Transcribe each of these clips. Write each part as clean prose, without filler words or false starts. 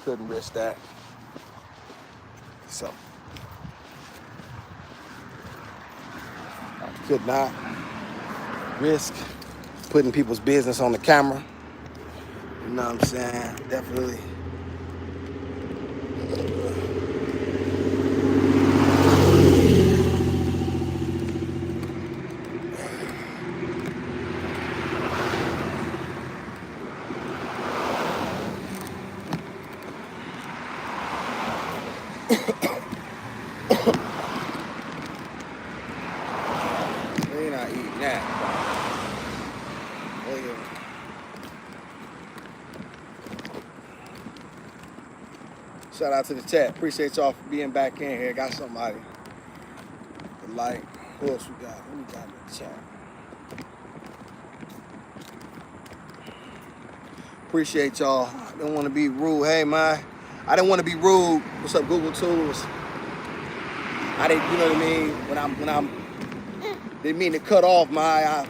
couldn't risk that. So I could not risk putting people's business on the camera. You know what I'm saying? Definitely. They're not eating that. Shout out to the chat. Appreciate y'all for being back in here. Got somebody to like. Who else we got? Who we got in the chat? Appreciate y'all. I didn't want to be rude. Hey, man. I didn't want to be rude. What's up, Google Tools? I didn't, you know what I mean? When I'm didn't mean to cut off I'd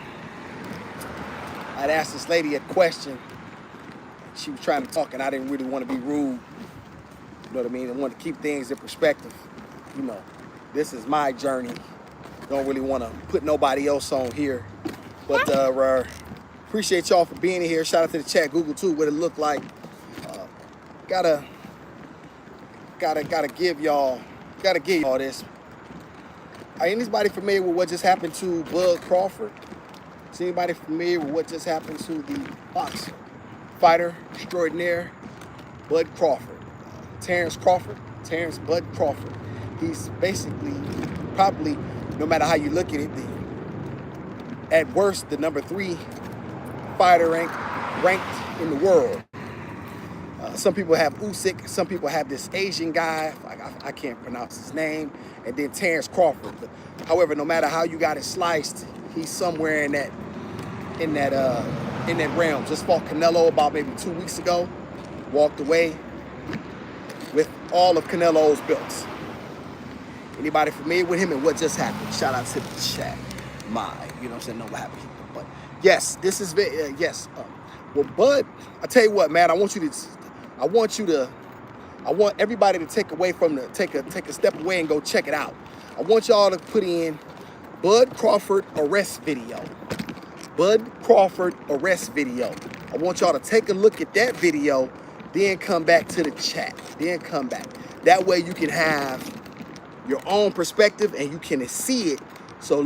asked this lady a question. She was trying to talk, and I didn't really want to be rude. You know what I mean? I wanted to keep things in perspective. You know, this is my journey. Don't really want to put nobody else on here. But appreciate y'all for being here. Shout out to the chat, Google too, what it looked like. Gotta give y'all this. Are anybody familiar with what just happened to Bud Crawford? Is anybody familiar with what just happened to the boxer, fighter extraordinaire, Bud Crawford? Terrence Bud Crawford. He's basically, probably, no matter how you look at it, at worst, the number 3 fighter ranked in the world. Some people have Usyk, some people have this Asian guy, I can't pronounce his name, and then Terrence Crawford. But, however, no matter how you got it sliced, he's somewhere in that realm. Just fought Canelo about maybe 2 weeks ago, walked away with all of Canelo's belts. Anybody familiar with him and what just happened? Shout out to the chat. You know what I'm saying? Know what happened. But yes, this is yes. Well, Bud, I tell you what, man. I want everybody to take a step away and go check it out. I want y'all to put in Bud Crawford arrest video. Bud Crawford arrest video. I want y'all to take a look at that video, then come back to the chat. Then come back. That way you can have your own perspective and you can see it. So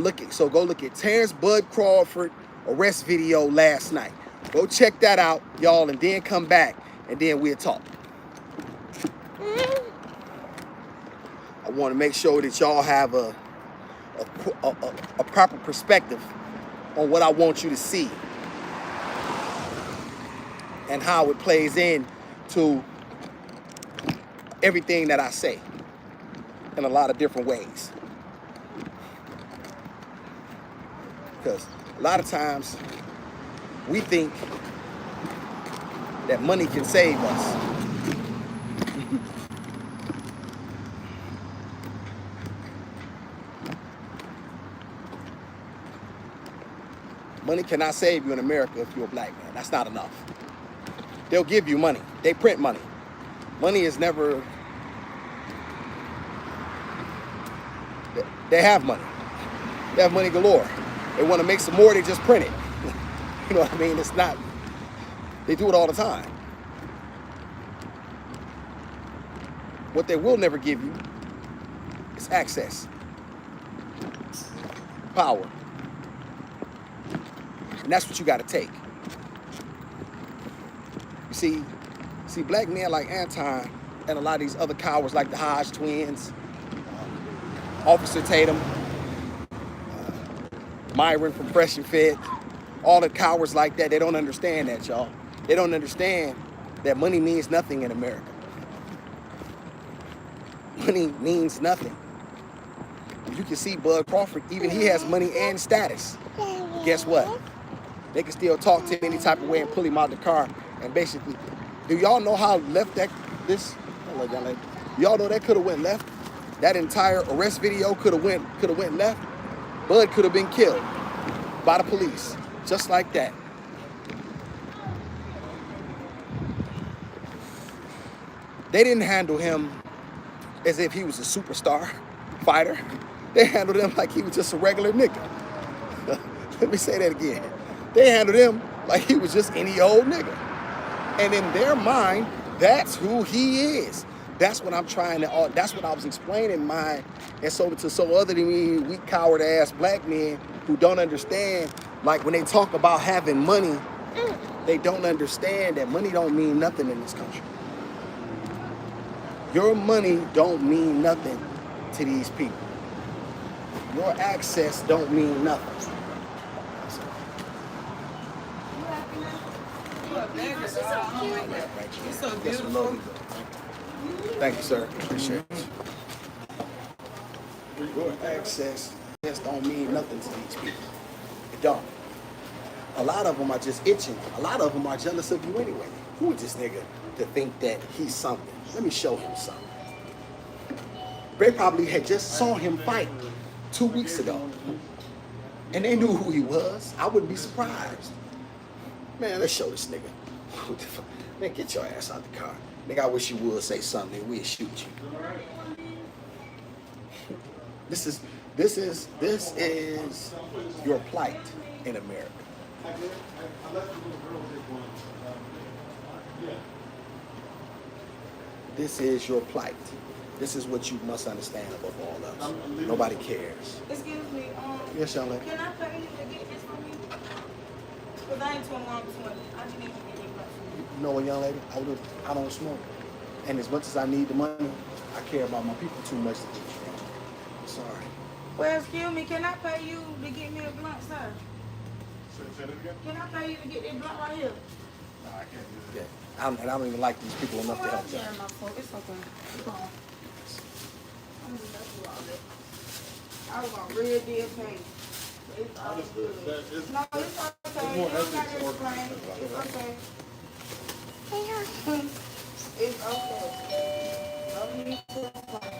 go look at Terrence Bud Crawford arrest video last night. Go check that out, y'all, and then come back and then we'll talk. I want to make sure that y'all have a proper perspective on what I want you to see and how it plays in to everything that I say in a lot of different ways. Because a lot of times we think that money can save us. Money cannot save you in America if you're a black man. That's not enough. They'll give you money. They print money. Money is never... They have money. They have money galore. They want to make some more, they just print it. You know what I mean? It's not... They do it all the time. What they will never give you is access. Power. And that's what you got to take. You see, black men like Anton and a lot of these other cowards like the Hodge twins, Officer Tatum, Myron from Fresh and Fit, all the cowards like that, they don't understand that, y'all. They don't understand that money means nothing in America. Money means nothing. You can see Bud Crawford, even he has money and status. But guess what? They can still talk to him any type of way and pull him out the car. And basically, do y'all know how left y'all know that could have went left? That entire arrest video could have went left. Bud could have been killed by the police, just like that. They didn't handle him as if he was a superstar fighter. They handled him like he was just a regular nigga. Let me say that again. They handled him like he was just any old nigga. And in their mind, that's who he is. That's what I'm trying to, that's what I was explaining and so to other than me, weak, coward ass black men who don't understand, like when they talk about having money, they don't understand that money don't mean nothing in this country. Your money don't mean nothing to these people. Your access don't mean nothing. It's so beautiful. Thank you, sir. Appreciate it. Your access just don't mean nothing to these people. It don't. A lot of them are just itching. A lot of them are jealous of you anyway. Who is this nigga to think that he's something? Let me show him something. They probably had just saw him fight 2 weeks ago. And they knew who he was. I wouldn't be surprised. Man, let's show this nigga. What the fuck? Man, get your ass out the car. Nigga, I wish you would say something and we'd shoot you. This is your plight in America. This is your plight. This is what you must understand above all else. Nobody cares. Excuse me. Yes, young lady. Can I pay you to get this for me? Because I ain't 21, I'm 20. I just need to get it back for me. You know what, young lady? I don't smoke. And as much as I need the money, I care about my people too much to get you. I'm sorry. Well, excuse me. Can I pay you to get me a blunt, sir? Say that again? Can I pay you to get this blunt right here? No, I can't do that. Yeah. And I don't even like these people enough to help them. Yeah, my fault. It's okay. Come on. I'm just gonna do all that. I was on real deal pay. It's all good. No, it's okay. You don't got to explain. It's okay. It's okay. No need to explain.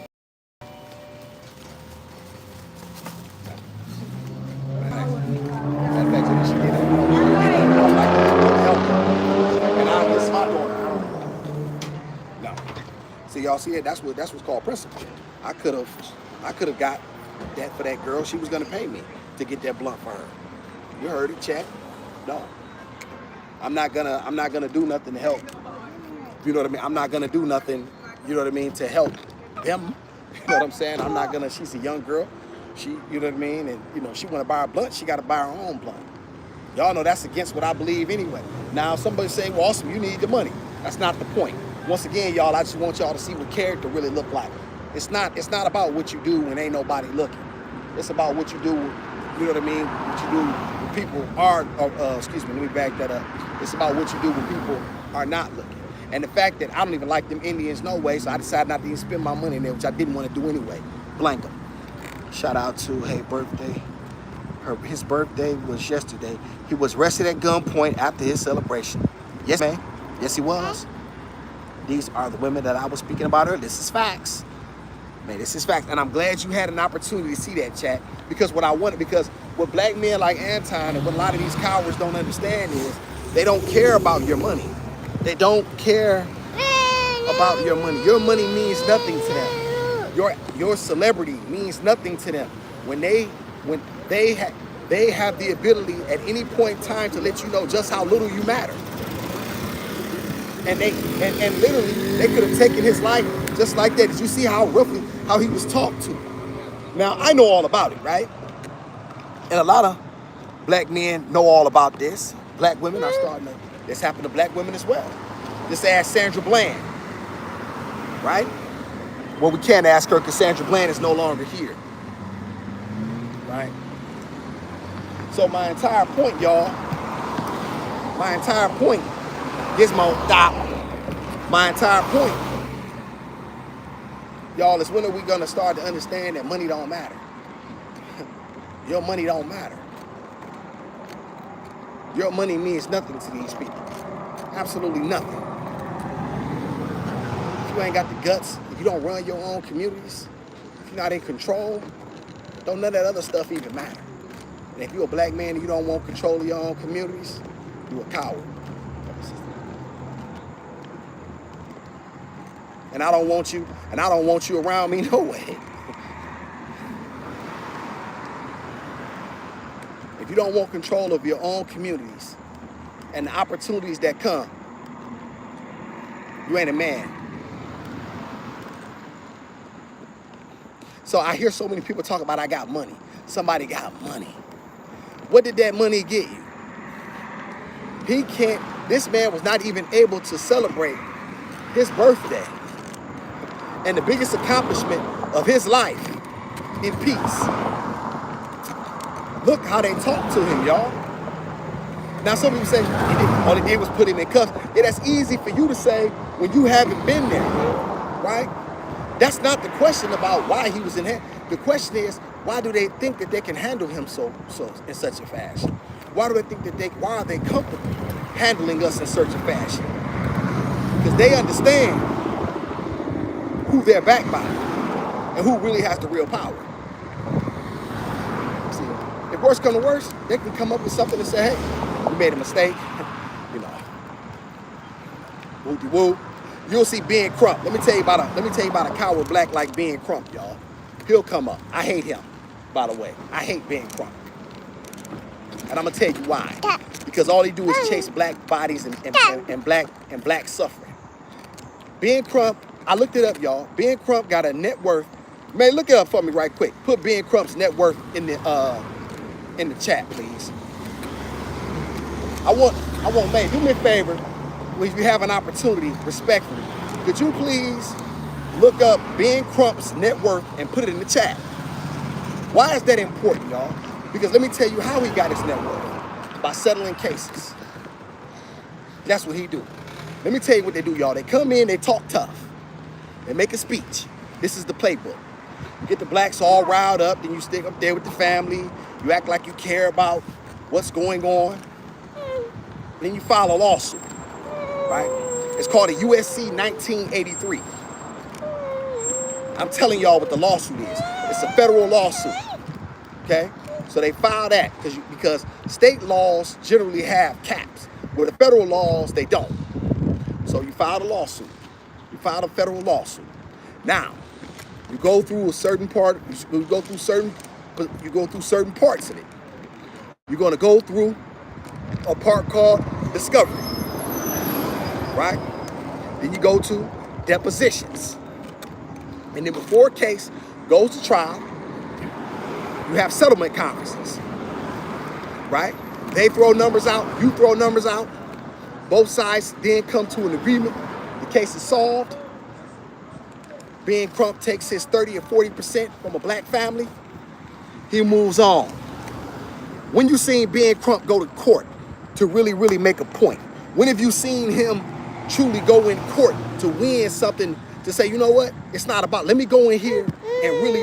See, y'all see it? That's what's called principle. I could have got that for that girl. She was gonna pay me to get that blunt for her. You heard it, chat. No. I'm not gonna do nothing to help. You know what I mean? I'm not gonna do nothing, you know what I mean, to help them. You know what I'm saying? I'm not gonna, she's a young girl. She, you know what I mean? And you know, she wanna buy a blunt, she gotta buy her own blunt. Y'all know that's against what I believe anyway. Now somebody say, well, Awesum, you need the money. That's not the point. Once again, y'all, I just want y'all to see what character really look like. It's not about what you do when ain't nobody looking. It's about what you do, you know what I mean? What you do when people are, excuse me, let me back that up. It's about what you do when people are not looking. And the fact that I don't even like them Indians no way, so I decided not to even spend my money in there, which I didn't want to do anyway. Blank them. Shout out to, hey, birthday. His birthday was yesterday. He was arrested at gunpoint after his celebration. Yes, man. Yes, he was. These are the women that I was speaking about earlier. This is facts. Man, this is facts. And I'm glad you had an opportunity to see that, chat. Because what black men like Anton and what a lot of these cowards don't understand is they don't care about your money. They don't care about your money. Your money means nothing to them. Your celebrity means nothing to them. When they have the ability at any point in time to let you know just how little you matter. And literally, they could have taken his life just like that. Did you see how roughly, how he was talked to? Now, I know all about it, right? And a lot of black men know all about this. Black women are starting to, this happened to black women as well. Just ask Sandra Bland, right? Well, we can't ask her because Sandra Bland is no longer here, right? So my entire point, y'all, Gizmo, stop. My entire point, y'all, is when are we gonna start to understand that money don't matter? Your money don't matter. Your money means nothing to these people. Absolutely nothing. If you ain't got the guts, if you don't run your own communities, if you're not in control, don't none of that other stuff even matter. And if you're a black man and you don't want control of your own communities, you're a coward. And I don't want you, and I don't want you around me no way. If you don't want control of your own communities and the opportunities that come, you ain't a man. So I hear so many people talk about I got money. Somebody got money. What did that money get you? He can't, this man was not even able to celebrate his birthday and the biggest accomplishment of his life in peace. Look how they talk to him, y'all. Now some people say, all they did was put him in cuffs. Yeah, that's easy for you to say when you haven't been there, right? That's not the question about why he was in here. The question is, why do they think that they can handle him so in such a fashion? Why do they think that why are they comfortable handling us in such a fashion? Because they understand who they're backed by and who really has the real power. See, if worse come to worse, they can come up with something and say, hey, we made a mistake, you know, woo-de-woo. You'll see Ben Crump. Let me tell you about a coward black like Ben Crump, y'all. He'll come up. I hate him, by the way. I hate Ben Crump. And I'm gonna tell you why. Because all he do is chase black bodies and black suffering. Ben Crump, I looked it up, y'all. Ben Crump got a net worth. Man, look it up for me right quick. Put Ben Crump's net worth in the chat, please. I want, man, do me a favor. If you have an opportunity, respectfully, could you please look up Ben Crump's net worth and put it in the chat? Why is that important, y'all? Because let me tell you how he got his net worth. By settling cases. That's what he do. Let me tell you what they do, y'all. They come in, they talk tough. They make a speech. This is the playbook. You get the blacks all riled up, then you stick up there with the family. You act like you care about what's going on. Then you file a lawsuit. Right? It's called a USC 1983. I'm telling y'all what the lawsuit is. It's a federal lawsuit. Okay? So they file that because state laws generally have caps, where the federal laws, they don't. So you filed a lawsuit. You filed a federal lawsuit. Now, you go through a certain part, you go through certain parts of it. You're gonna go through a part called discovery. Right? Then you go to depositions. And then before a case goes to trial, you have settlement conferences. Right? They throw numbers out, you throw numbers out. Both sides then come to an agreement. The case is solved. Ben Crump takes his 30 or 40% from a black family. He moves on. When you seen Ben Crump go to court to really, really make a point? When have you seen him truly go in court to win something, to say, you know what? It's not about, let me go in here and really,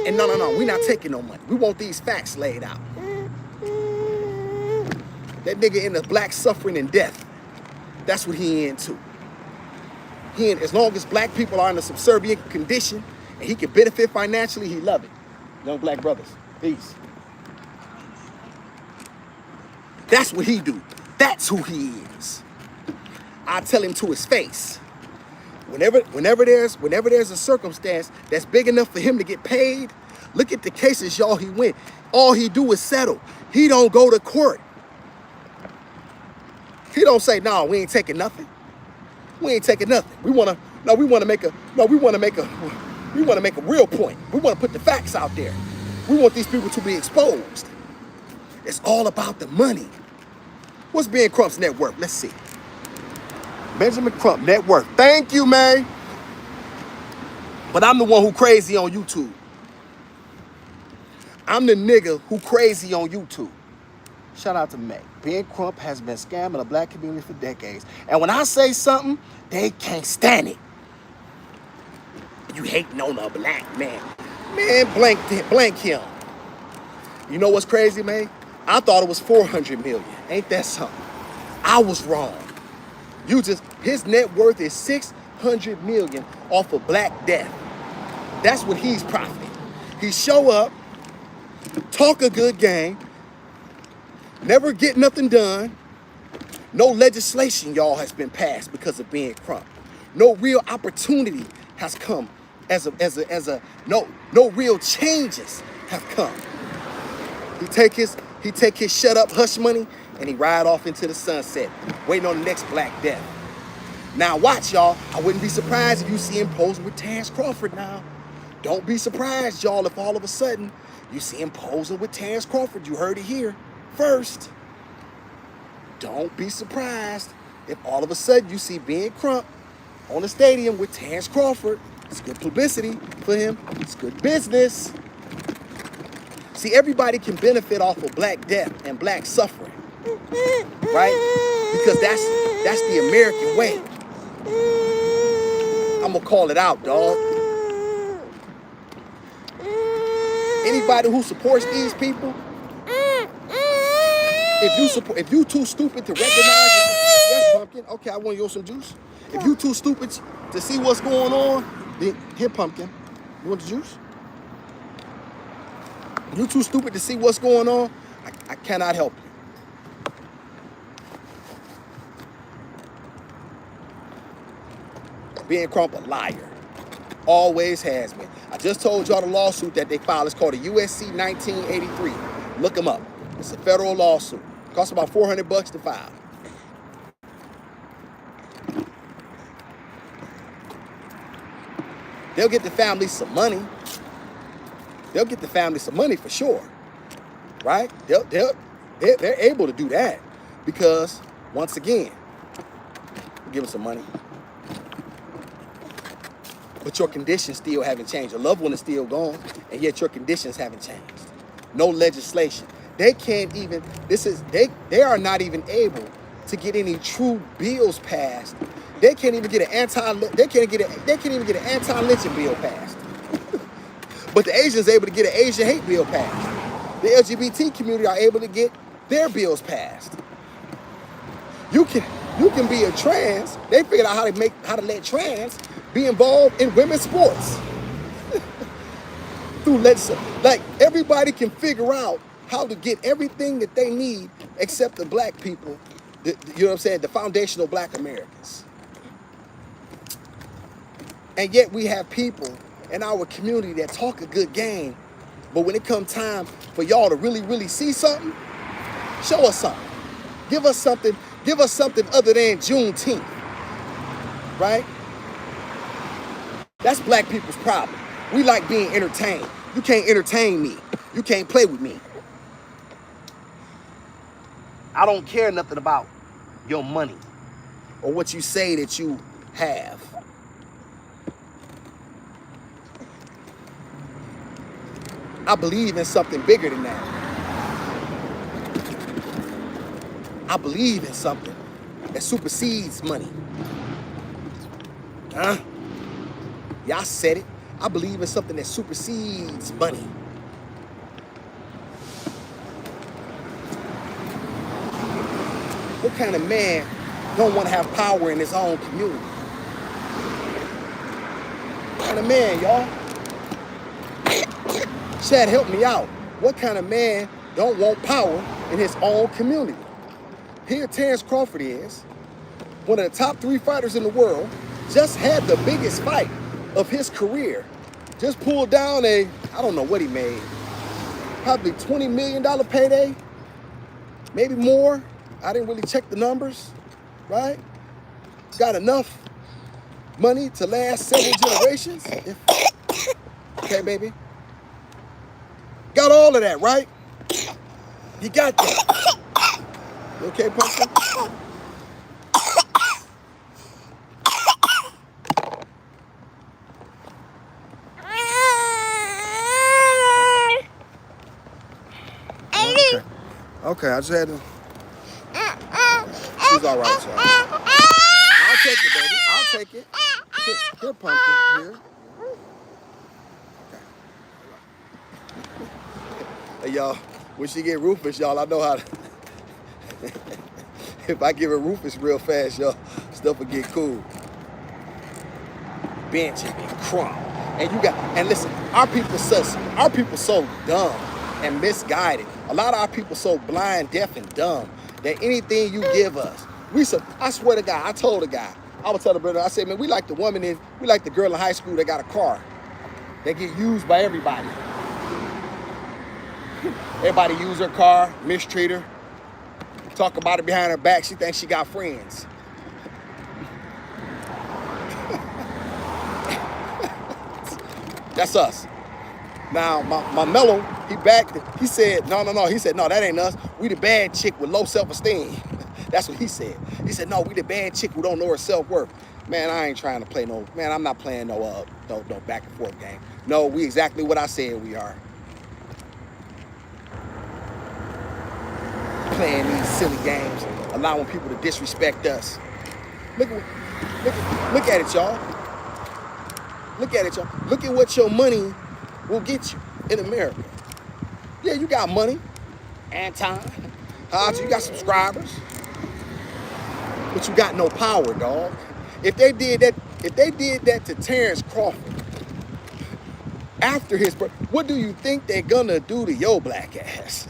and no, we're not taking no money. We want these facts laid out. That nigga into black suffering and death. That's what he into. As long as black people are in a subservient condition and he can benefit financially, he love it. Young black brothers, peace. That's what he do. That's who he is. I tell him to his face. Whenever there's a circumstance that's big enough for him to get paid, look at the cases, y'all, he win. All he do is settle. He don't go to court. He don't say, no, we ain't taking nothing. We ain't taking nothing. We wanna make a real point. We wanna put the facts out there. We want these people to be exposed. It's all about the money. What's Ben Crump's net worth? Let's see. Benjamin Crump, net worth. Thank you, man. But I'm the one who crazy on YouTube. I'm the nigga who crazy on YouTube. Shout out to May. Ben Crump has been scamming the black community for decades. And when I say something, they can't stand it. You hating on a black man. Man, blank him. You know what's crazy, man? I thought it was 400 million. Ain't that something? I was wrong. His net worth is 600 million off of black death. That's what he's profiting. He show up, talk a good game, never get nothing done. No legislation, y'all, has been passed because of Ben Crump. No real opportunity has come no real changes have come. He take his shut up hush money and he ride off into the sunset, waiting on the next Black Death. Now watch, y'all. I wouldn't be surprised if you see him posing with Terrence Crawford now. Don't be surprised, y'all, if all of a sudden you see him posing with Terrence Crawford. You heard it here first. Don't be surprised if all of a sudden you see Ben Crump on the stadium with Terrence Crawford. It's good publicity for him. It's good business. See, everybody can benefit off of Black death and Black suffering, right? Because that's the American way. I'm gonna call it out, dog. Anybody who supports these people, if you too stupid to recognize it, yes, Pumpkin. Okay, I want you some juice. If you too stupid to see what's going on, then here, Pumpkin. You want the juice? If you too stupid to see what's going on, I cannot help you. Ben Crump a liar. Always has been. I just told y'all the lawsuit that they filed is called a USC 1983. Look them up. It's a federal lawsuit. Costs about $400 to file. They'll get the family some money. They'll get the family some money for sure, right? They're able to do that because, once again, give them some money. But your conditions still haven't changed. Your loved one is still gone, and yet your conditions haven't changed. No legislation. They can't even, they are not even able to get any true bills passed. They can't even get an anti-lynching bill passed. But the Asians are able to get an Asian hate bill passed. The LGBT community are able to get their bills passed. You can be a trans. They figured out how to let trans be involved in women's sports. Through legislation. Like, everybody can figure out how to get everything that they need except the Black people, you know what I'm saying, the foundational Black Americans. And yet we have people in our community that talk a good game, but when it comes time for y'all to really, really see something, show us something. Give us something other than Juneteenth, right? That's Black people's problem. We like being entertained. You can't entertain me. You can't play with me. I don't care nothing about your money or what you say that you have. I believe in something bigger than that. I believe in something that supersedes money. Huh? Y'all said it. I believe in something that supersedes money. What kind of man don't want to have power in his own community? What kind of man, y'all? Chad, help me out. What kind of man don't want power in his own community? Here Terrence Crawford is, one of the top 3 fighters in the world, just had the biggest fight of his career. Just pulled down I don't know what he made, probably $20 million payday, maybe more. I didn't really check the numbers, right? Got enough money to last several generations. Okay, baby. Got all of that, right? You got that. You okay, Pumpkin? Okay, I just had to. She's all right, y'all. I'll take it, baby. I'll take it. Here, Pumpkin. Here. Okay. Hey, y'all. When she get Rufus, y'all, I know how to. If I give her Rufus real fast, y'all, stuff will get cool. Bench and Crump. And listen, our people so dumb and misguided. A lot of our people so blind, deaf, and dumb that anything you give us, I swear to God, I told a guy, I would tell the brother, I said, man, we like the we like the girl in high school that got a car. That get used by everybody. Everybody use her car, mistreat her, talk about it behind her back. She thinks she got friends. That's us. Now, my mellow, he backed it. He said, no. He said, no, that ain't us. We the bad chick with low self-esteem. That's what he said. He said, no, we the bad chick who don't know her self-worth. Man, I ain't trying to play I'm not playing no back and forth game. No, we exactly what I said we are. Playing these silly games, allowing people to disrespect us. Look at it, y'all. Look at it, y'all. Look at what your money will get you in America. Yeah, you got money and time. You got subscribers. But you got no power, dog. If they did that to Terrence Crawford after his birth, what do you think they're gonna do to your black ass?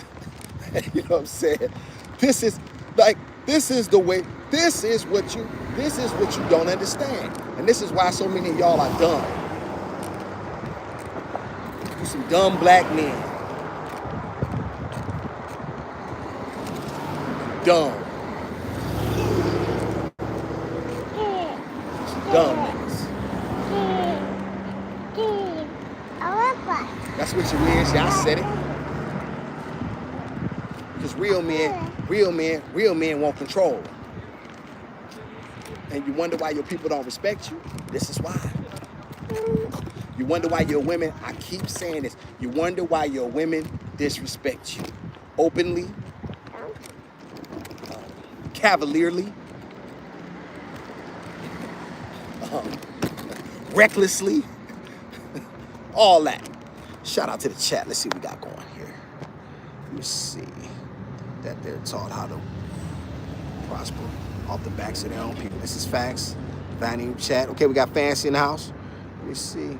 You know what I'm saying? This is what you don't understand. And this is why so many of y'all are dumb. You some dumb black men. Dumb. Some dumb niggas. That's what you is. Yeah, I said it. Because real men want control. And you wonder why your people don't respect you. This is why. You wonder why your women, I keep saying this, you wonder why your women disrespect you. Openly, cavalierly, recklessly, all that. Shout out to the chat. Let's see what we got going here. Let me see. That they're taught how to prosper off the backs of their own people. This is facts. Vanny chat. Okay, we got Fancy in the house. Let me see.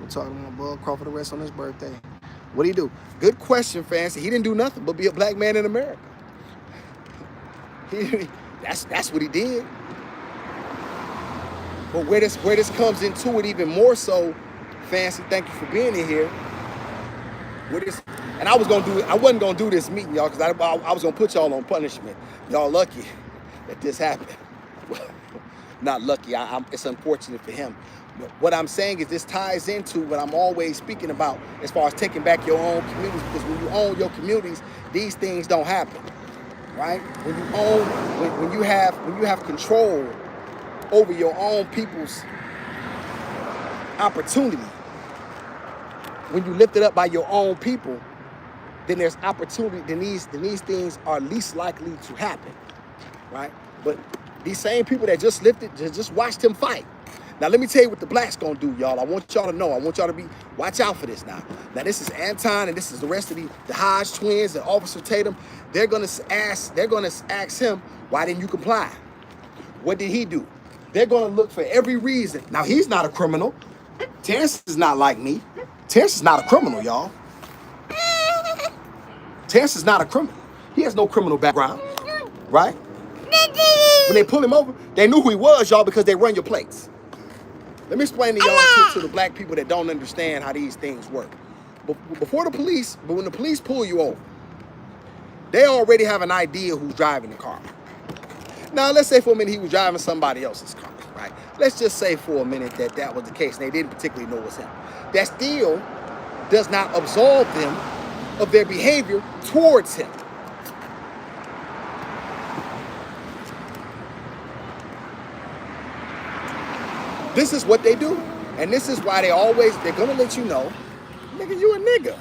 We're talking about Bud Crawford arrest on his birthday. What do you do? Good question, Fancy. He didn't do nothing but be a black man in America. That's what he did. But where this comes into it even more so, Fancy, thank you for being in here. And I wasn't gonna do this meeting, y'all, because I was gonna put y'all on punishment. Y'all lucky that this happened. Not lucky. It's unfortunate for him. But what I'm saying is this ties into what I'm always speaking about as far as taking back your own communities. Because when you own your communities, these things don't happen, right? When you have control over your own people's opportunity, when you lift it up by your own people, then there's opportunity. Then these things are least likely to happen, right? But these same people that just watched him fight. Now let me tell you what the blacks gonna do, y'all. I want y'all to know. I want y'all to watch out for this now. Now this is Anton and this is the rest of the Hodge twins and Officer Tatum. They're gonna ask him, why didn't you comply? What did he do? They're gonna look for every reason. Now he's not a criminal. Terrence is not like me. Terrence is not a criminal, y'all. Terrence is not a criminal. He has no criminal background, right? When they pull him over, they knew who he was, y'all, because they run your plates. Let me explain to y'all, to the black people that don't understand how these things work. But when the police pull you over, they already have an idea who's driving the car. Now, let's say for a minute he was driving somebody else's car, right? Let's just say for a minute that was the case, and they didn't particularly know it was him. That still does not absolve them of their behavior towards him. This is what they do. And this is why they're gonna let you know, nigga, you a nigga.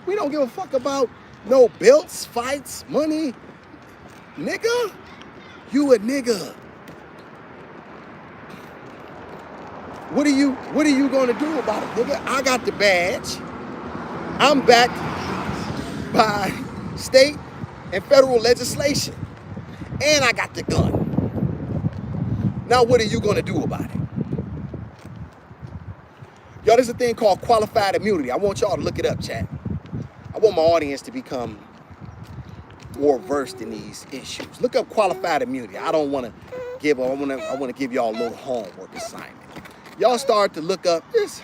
We don't give a fuck about no belts, fights, money. Nigga, you a nigga. What are you gonna do about it, nigga? I got the badge. I'm backed by state and federal legislation. And I got the gun. Now what are you gonna do about it? Y'all, there's a thing called qualified immunity. I want y'all to look it up, chat. I want my audience to become more versed in these issues. Look up qualified immunity. I don't want to I wanna give y'all a little homework assignment. Y'all start to look up. It's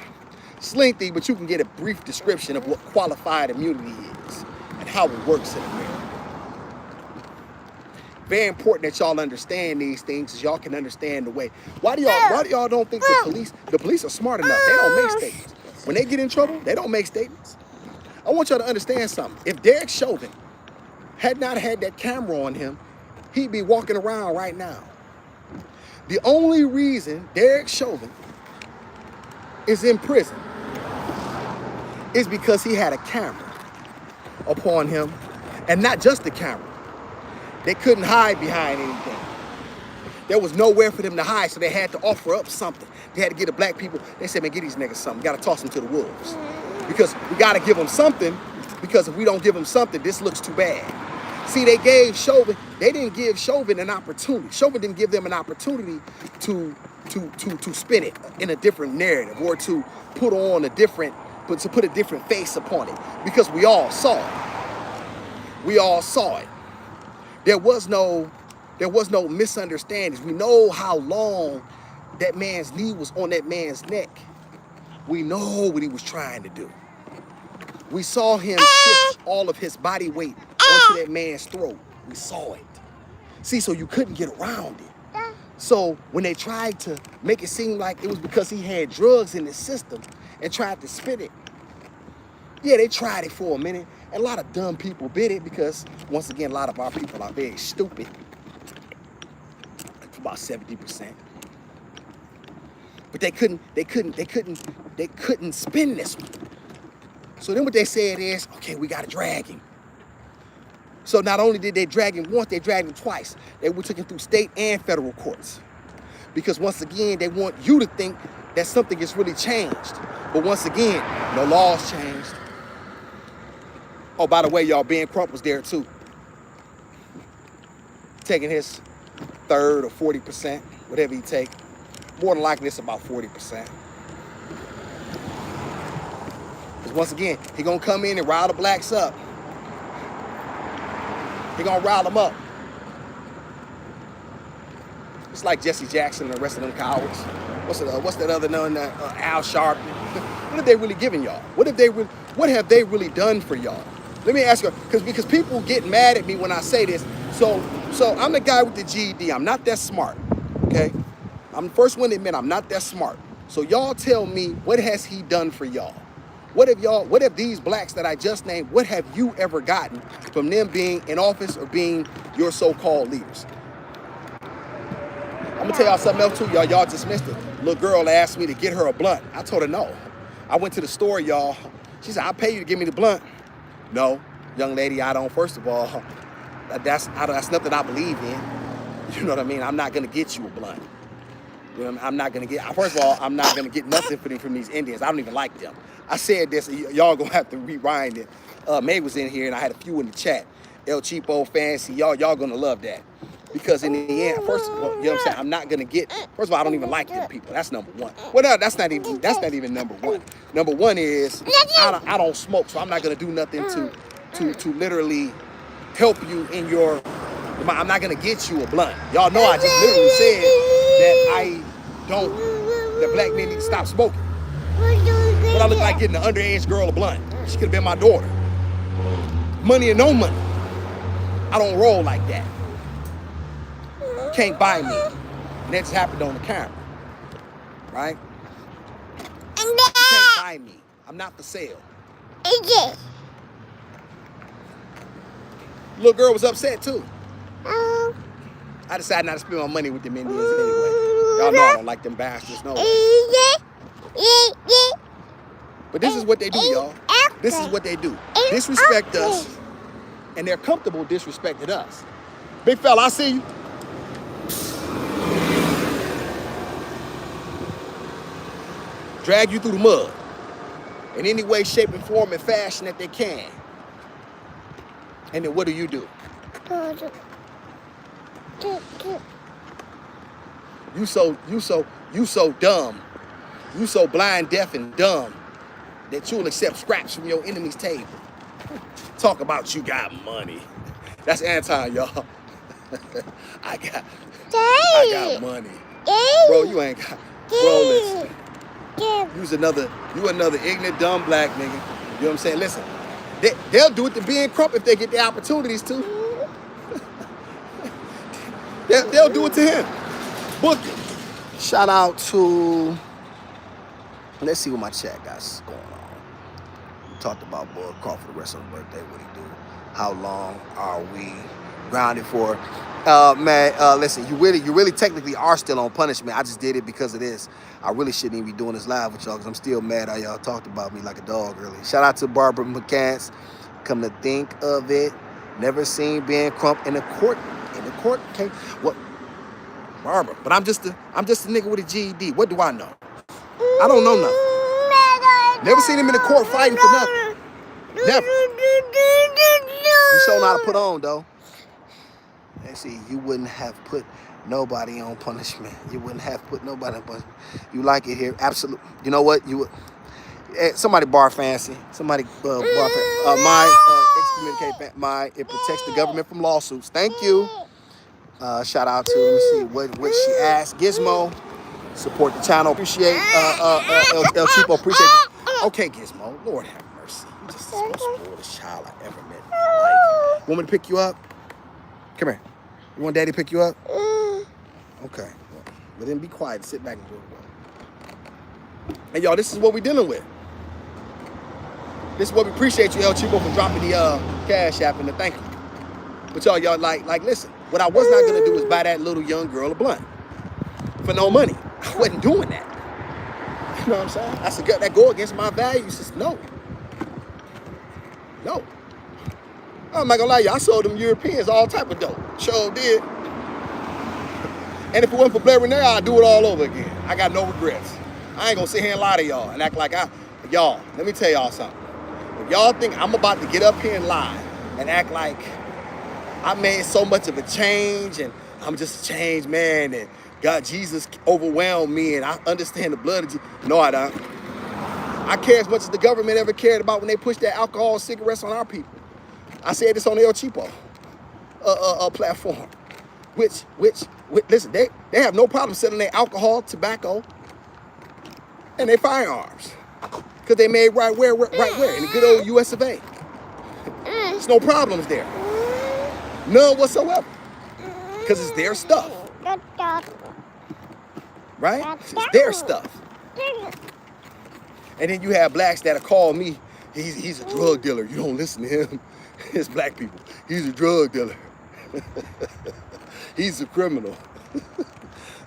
lengthy, but you can get a brief description of what qualified immunity is and how it works in America. Very important that y'all understand these things, so y'all can understand the way. Why do y'all don't think the police are smart enough? They don't make statements. When they get in trouble, they don't make statements. I want y'all to understand something. If Derek Chauvin had not had that camera on him, he'd be walking around right now. The only reason Derek Chauvin is in prison is because he had a camera upon him, and not just the camera. They couldn't hide behind anything. There was nowhere for them to hide, so they had to offer up something. They had to get the black people. They said, man, get these niggas something. You got to toss them to the wolves. Because we got to give them something, because if we don't give them something, this looks too bad. See, they gave Chauvin, they didn't give Chauvin an opportunity. Chauvin didn't give them an opportunity to spin it in a different narrative, or to put on a different, to put a different face upon it, because we all saw it. We all saw it. There was no misunderstandings. We know how long that man's knee was on that man's neck. We know what he was trying to do. We saw him shift all of his body weight onto that man's throat. We saw it. See, so you couldn't get around it. So when they tried to make it seem like it was because he had drugs in his system and tried to spin it, yeah, they tried it for a minute. And a lot of dumb people bit it, because once again, a lot of our people are very stupid. About 70%. But they couldn't spin this one. So then what they said is, okay, we gotta drag him. So not only did they drag him once, they dragged him twice. They took him through state and federal courts. Because once again, they want you to think that something has really changed. But once again, no laws changed. Oh, by the way, y'all, Ben Crump was there too. Taking his 3rd or 40%, whatever he take. More than likely, it's about 40%. Because once again, he gonna come in and rile the blacks up. He gonna rile them up. It's like Jesse Jackson and the rest of them cowards. What's that other one? Al Sharpton. What have they really given y'all? What have they really done for y'all? Let me ask you, because people get mad at me when I say this. So I'm the guy with the GED. I'm not that smart, okay? I'm the first one to admit I'm not that smart. So y'all tell me, what has he done for y'all? What have these blacks that I just named, what have you ever gotten from them being in office or being your so-called leaders? I'm gonna tell y'all something else too, y'all. Y'all dismissed it. Little girl asked me to get her a blunt. I told her no. I went to the store, y'all. She said, I'll pay you to give me the blunt. No, young lady, I don't. First of all, that's nothing I believe in. You know what I mean? I'm not gonna get you a blunt. You know, I'm not gonna get. First of all, I'm not gonna get nothing from these Indians. I don't even like them. I said this. Y'all gonna have to rewind it. May was in here, and I had a few in the chat. El Cheapo, Fancy, y'all gonna love that. Because in the end, first of all, you know what I'm saying? I'm not gonna get. First of all, I don't even like them people. That's number one. Well, no, that's not even number one. Number one is I don't smoke, so I'm not gonna do nothing to literally help you in your. I'm not gonna get you a blunt. Y'all know I just literally said that black men need to stop smoking. But I look like getting an underage girl a blunt. She could have been my daughter. Money or no money. I don't roll like that. Can't buy me. And that just happened on the camera. Right? You can't buy me. I'm not for sale. Little girl was upset too. I decided not to spend my money with them Indians anyway. Y'all know I don't like them bastards, no way. But this is what they do, y'all. This is what they do. Disrespect us, and they're comfortable disrespecting us. Big fella, I see you. Drag you through the mud in any way, shape, and form and fashion that they can. And then what do? You so dumb. You so blind, deaf, and dumb that you'll accept scraps from your enemy's table. Talk about you got money. That's Anton, y'all. I got money. Bro, you ain't got. Bro, listen. You another ignorant, dumb black nigga. You know what I'm saying? Listen, they'll do it to being crump if they get the opportunities to. They'll do it to him. Book it. Shout out to. Let's see what my chat got going on. We talked about Bud Crawford the rest of his birthday. What he do? How long are we grounded for? Listen, you really technically are still on punishment. I just did it because of this. I really shouldn't even be doing this live with y'all because I'm still mad how y'all talked about me like a dog earlier. Shout out to Barbara McCants. Come to think of it, never seen Ben Crump in the court. Okay, what? Barbara, but I'm just a nigga with a GED. What do I know? I don't know nothing. Never seen him in the court fighting for nothing. Never. He showing how to put on though. And see, you wouldn't have put nobody on punishment. You wouldn't have put nobody on punishment. You like it here? Absolutely. You know what? You would. Somebody bar fancy. Somebody bar excommunicate my. It protects the government from lawsuits. Thank you. Shout out to, let me see what she asked. Gizmo, support the channel. Appreciate El Cheapo. Appreciate you. Okay, Gizmo. Lord have mercy. You just the most spoiled child I ever met in my life. Want me to pick you up? Come here. You want Daddy to pick you up? Okay. Well, then be quiet. Sit back and do it. And y'all, this is what we're dealing with. This is what we appreciate you, El Cheapo, for dropping the cash app and the thank you. But y'all like, listen. What I was not gonna do is buy that little young girl a blunt for no money. I wasn't doing that. You know what I'm saying? That's that go against my values. Just no. I'm not gonna lie, y'all. I sold them Europeans all type of dope. Sure did. And if it wasn't for Blair Renee, I'd do it all over again. I got no regrets. I ain't gonna sit here and lie to y'all and act like y'all, let me tell y'all something. If y'all think I'm about to get up here and lie and act like I made so much of a change and I'm just a changed man and God, Jesus overwhelmed me and I understand the blood of Jesus. No, I don't. I care as much as the government ever cared about when they pushed that alcohol and cigarettes on our people. I said this on the El Cheapo platform. Which, listen, they have no problem selling their alcohol, tobacco, and their firearms. Because they made right where, in the good old US of A. There's no problems there. None whatsoever. Because it's their stuff. Right? It's their stuff. And then you have blacks that'll call me, he's a drug dealer. You don't listen to him. It's black people. He's a drug dealer. He's a criminal.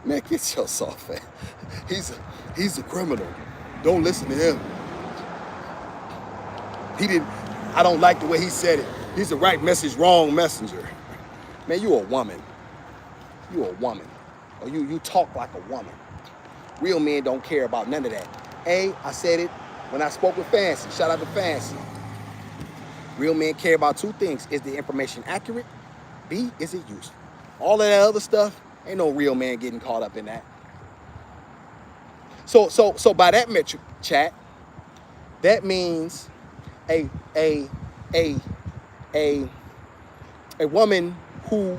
Man, get your soft ass. He's a criminal. Don't listen to him. I don't like the way he said it. He's the right message, wrong messenger. Man, you a woman. You a woman. Or you talk like a woman. Real men don't care about none of that. A, I said it when I spoke with Fancy. Shout out to Fancy. Real men care about two things. Is the information accurate? B, is it useful? All of that other stuff, ain't no real man getting caught up in that. So by that metric, chat, that means a woman who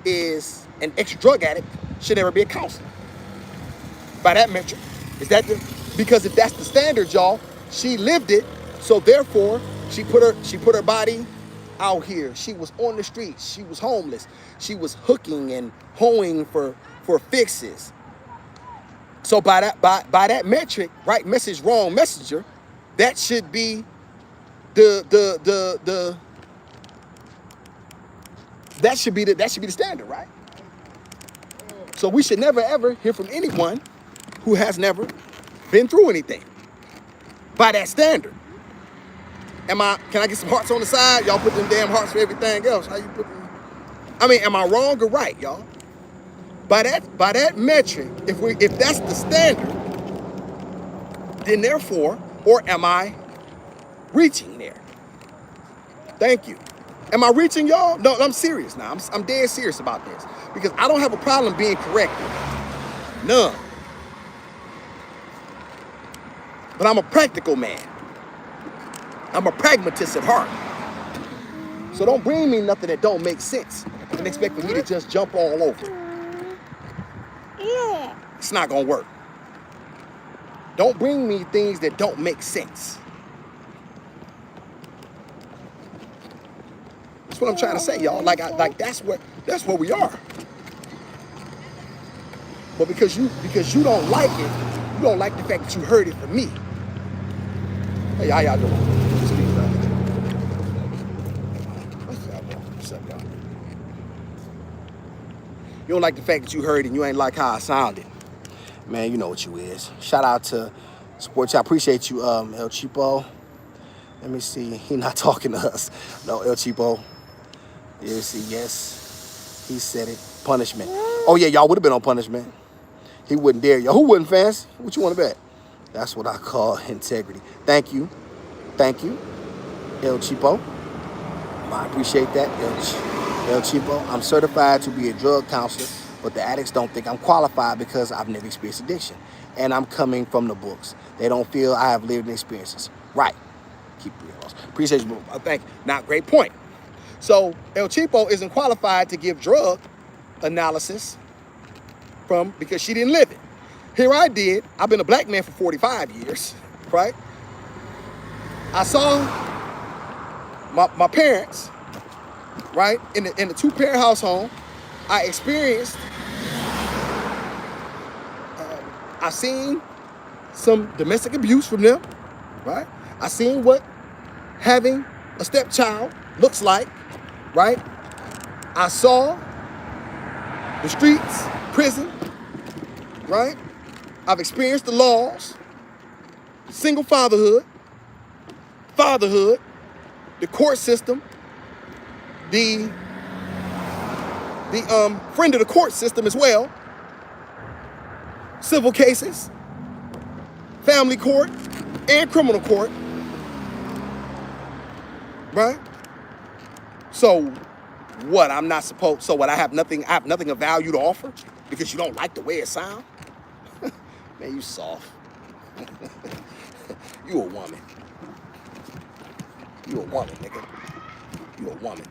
is an ex-drug addict should never be a counselor. By that metric. Because if that's the standard, y'all, she lived it, so therefore she put her body out here. She was on the streets. She was homeless. She was hooking and hoeing for fixes. So by that metric, right message, wrong messenger, that should be that should be the standard, right? So we should never ever hear from anyone who has never been through anything by that standard. Can I get some hearts on the side? Y'all put them damn hearts for everything else. How you put them? I mean, am I wrong or right, y'all? By that metric, if that's the standard, then therefore, or am I reaching there? Thank you. Am I reaching, y'all? No, I'm serious now. I'm dead serious about this. Because I don't have a problem being corrected. None. But I'm a practical man. I'm a pragmatist at heart. So don't bring me nothing that don't make sense and expect for me to just jump all over. It's not gonna work. Don't bring me things that don't make sense. That's what I'm trying to say, y'all. Like that's where we are. But because you don't like it, you don't like the fact that you heard it from me. Hey, how y'all doing? What's up, y'all? You don't like the fact that you heard it and you ain't like how I sounded. Man, you know what you is. Shout out to Sports. I appreciate you, El Cheapo. Let me see. He not talking to us. No, El Cheapo. Yes. He said it. Punishment. Oh, yeah, y'all would have been on punishment. He wouldn't dare y'all. Who wouldn't, fans? What you want to bet? That's what I call integrity. Thank you. Thank you, El Cheapo. I appreciate that, El Cheapo. I'm certified to be a drug counselor, but the addicts don't think I'm qualified because I've never experienced addiction. And I'm coming from the books. They don't feel I have lived experiences. Right. Keep real. Appreciate you. Thank you. Now, great point. So, El Cheapo isn't qualified to give drug analysis because she didn't live it. Here I did. I've been a black man for 45 years, right? I saw my parents, right, in the two-parent household. I experienced, I seen some domestic abuse from them, right? I seen what having a stepchild looks like, right? I saw the streets, prison, right? I've experienced the laws, single fatherhood, the court system, the friend of the court system as well, civil cases, family court, and criminal court, right? So what? So what? I have nothing of value to offer because you don't like the way it sounds? Man, you soft. You a woman. You a woman, nigga. You a woman.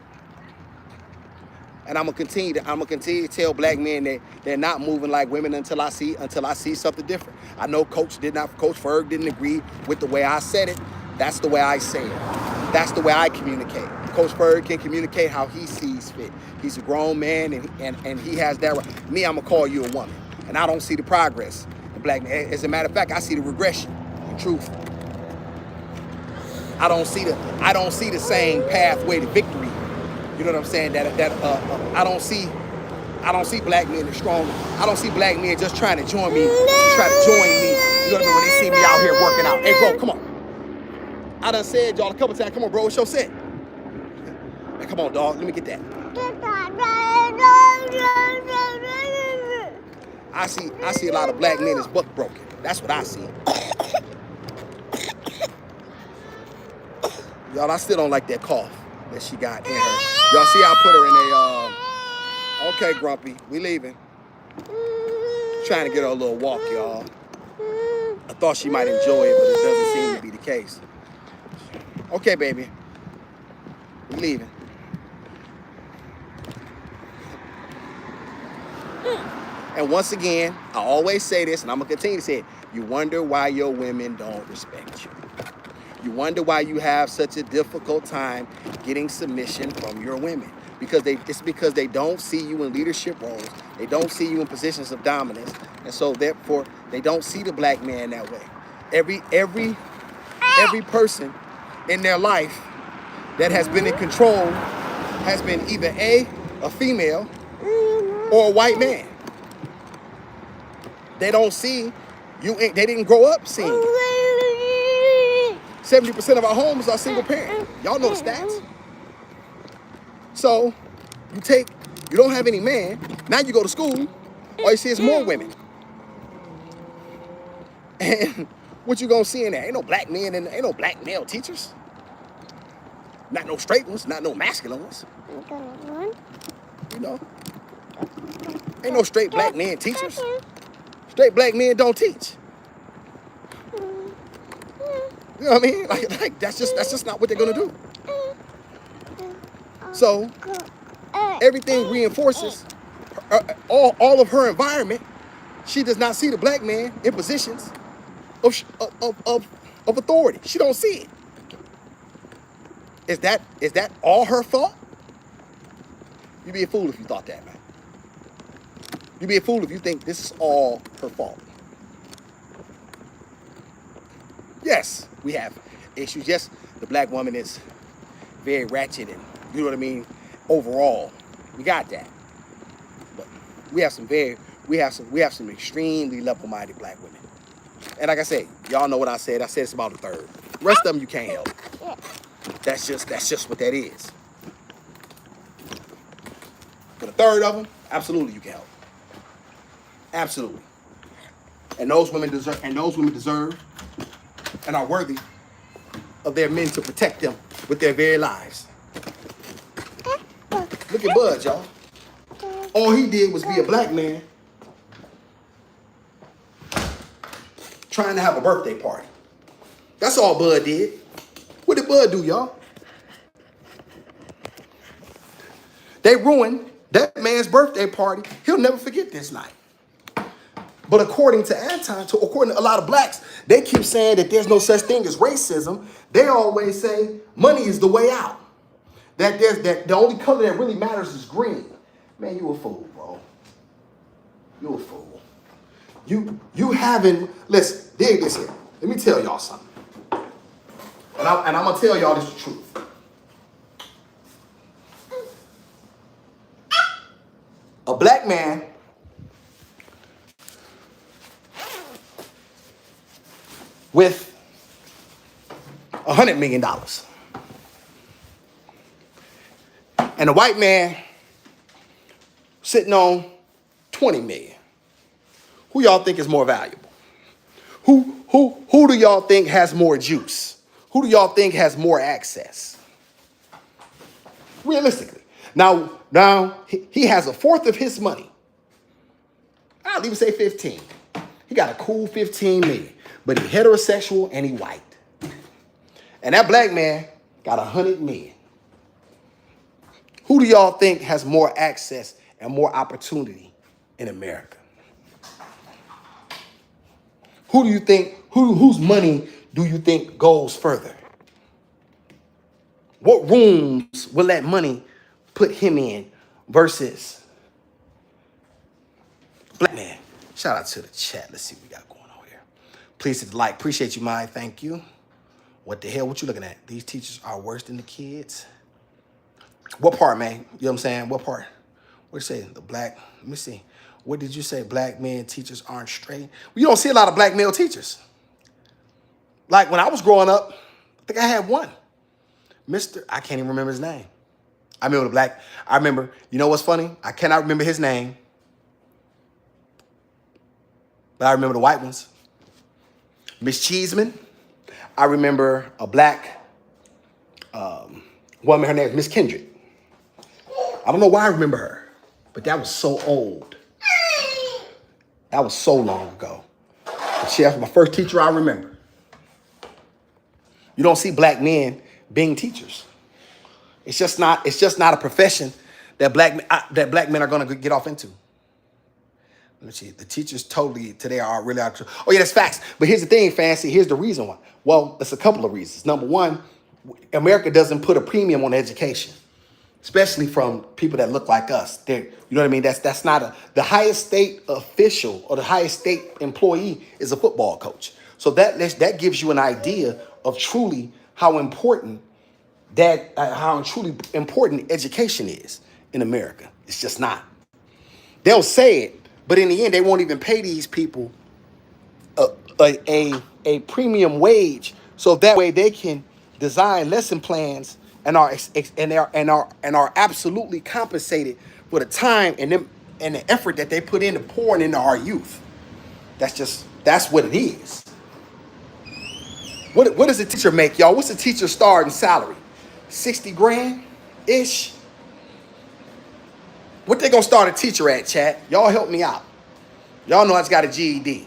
And I'm gonna continue to tell black men that they're not moving like women until I see something different. I know Coach Ferg didn't agree with the way I said it. That's the way I say it. That's the way I communicate. Coach Ferg can communicate how he sees fit. He's a grown man and he has that right. Me, I'm gonna call you a woman. And I don't see the progress in black men. As a matter of fact, I see the regression, in truth. I don't see the same pathway to victory. You know what I'm saying? I don't see black men as strong. I don't see black men just trying to join me, You know what I mean? When they see me out here working out. Hey, bro, come on. I done said y'all a couple times. Come on, bro. It's your set. Hey, come on, dog. Let me get that. I see a lot of black men as buck broken. That's what I see. Y'all, I still don't like that cough that she got in her. Y'all see how I put her in a, okay, Grumpy, we leaving. Trying to get her a little walk, y'all. I thought she might enjoy it, but it doesn't seem to be the case. Okay, baby, we leaving. And once again, I always say this, and I'm gonna continue to say it, you wonder why your women don't respect you. You wonder why you have such a difficult time getting submission from your women. It's because they don't see you in leadership roles. They don't see you in positions of dominance. And so therefore, they don't see the black man that way. Every person in their life that has been in control has been either a female or a white man. They don't see you, they didn't grow up seeing it. 70% of our homes are single parent. Y'all know the stats. So you don't have any man. Now you go to school, all you see is more women. And what you gonna see in there? Ain't no black men and ain't no black male teachers. Not no straight ones, not no masculine ones. You know, ain't no straight black men teachers. Straight black men don't teach. You know what I mean? Like that's just not what they're gonna do. So everything reinforces all of her environment She does not see the black man in positions of authority. She don't see it. Is that all her fault? You'd be a fool if you thought that, man. You'd be a fool if you think this is all her fault. Yes, we have issues. Yes, the black woman is very ratchet and, you know what I mean, overall. We got that. But we have some extremely level-minded black women. And like I said, y'all know what I said. I said it's about a third. The rest of them you can't help. That's just what that is. But a third of them, absolutely you can help. Absolutely. And those women deserve and are worthy of their men to protect them with their very lives. Look at Bud, y'all. All he did was be a black man trying to have a birthday party. That's all Bud did. What did Bud do, y'all? They ruined that man's birthday party. He'll never forget this night. But according to according to a lot of blacks, they keep saying that there's no such thing as racism. They always say money is the way out. That the only color that really matters is green. Man, you a fool, bro. You a fool. You haven't, listen, dig this here. Let me tell y'all something. And I'm gonna tell y'all this the truth. A black man with $100 million and a white man sitting on 20 million. Who y'all think is more valuable? Who do y'all think has more juice? Who do y'all think has more access? Realistically. Now he has a fourth of his money. I'll even say 15. He got a cool 15 million, but he heterosexual and he white. And that black man got 100 million. Who do y'all think has more access and more opportunity in America? Who do you think, whose money do you think goes further? What rooms will that money put him in versus black man? Shout out to the chat. Let's see what we got going on here. Please hit the like. Appreciate you, Mike. Thank you. What the hell? What you looking at? These teachers are worse than the kids. What part, man? You know what I'm saying? What part? What did you say? The black, let me see. What did you say? Black men teachers aren't straight? Well, you don't see a lot of black male teachers. Like when I was growing up, I think I had one. I can't even remember his name. I remember, you know what's funny? I cannot remember his name. But I remember the white ones. Miss Cheeseman. I remember a black woman, her name is Miss Kendrick. I don't know why I remember her, but that was so old. That was so long ago. But she was my first teacher I remember. You don't see black men being teachers. It's just not a profession that black men are going to get off into. Let me see. The teachers totally today are really out. Oh yeah, that's facts. But here's the thing, Fancy. Here's the reason why. Well, there's a couple of reasons. Number one, America doesn't put a premium on education, especially from people that look like us. You know what I mean? That's not the highest state official or the highest state employee is a football coach. So that gives you an idea of truly how truly important education is in America. It's just not. They'll say it, but in the end, they won't even pay these people a premium wage, so that way they can design lesson plans and are absolutely compensated for the time and the effort that they put into pouring into our youth. That's what it is. What does a teacher make, y'all? What's a teacher's starting salary? 60 grand ish. What they gonna start a teacher at, chat? Y'all help me out. Y'all know I just got a GED.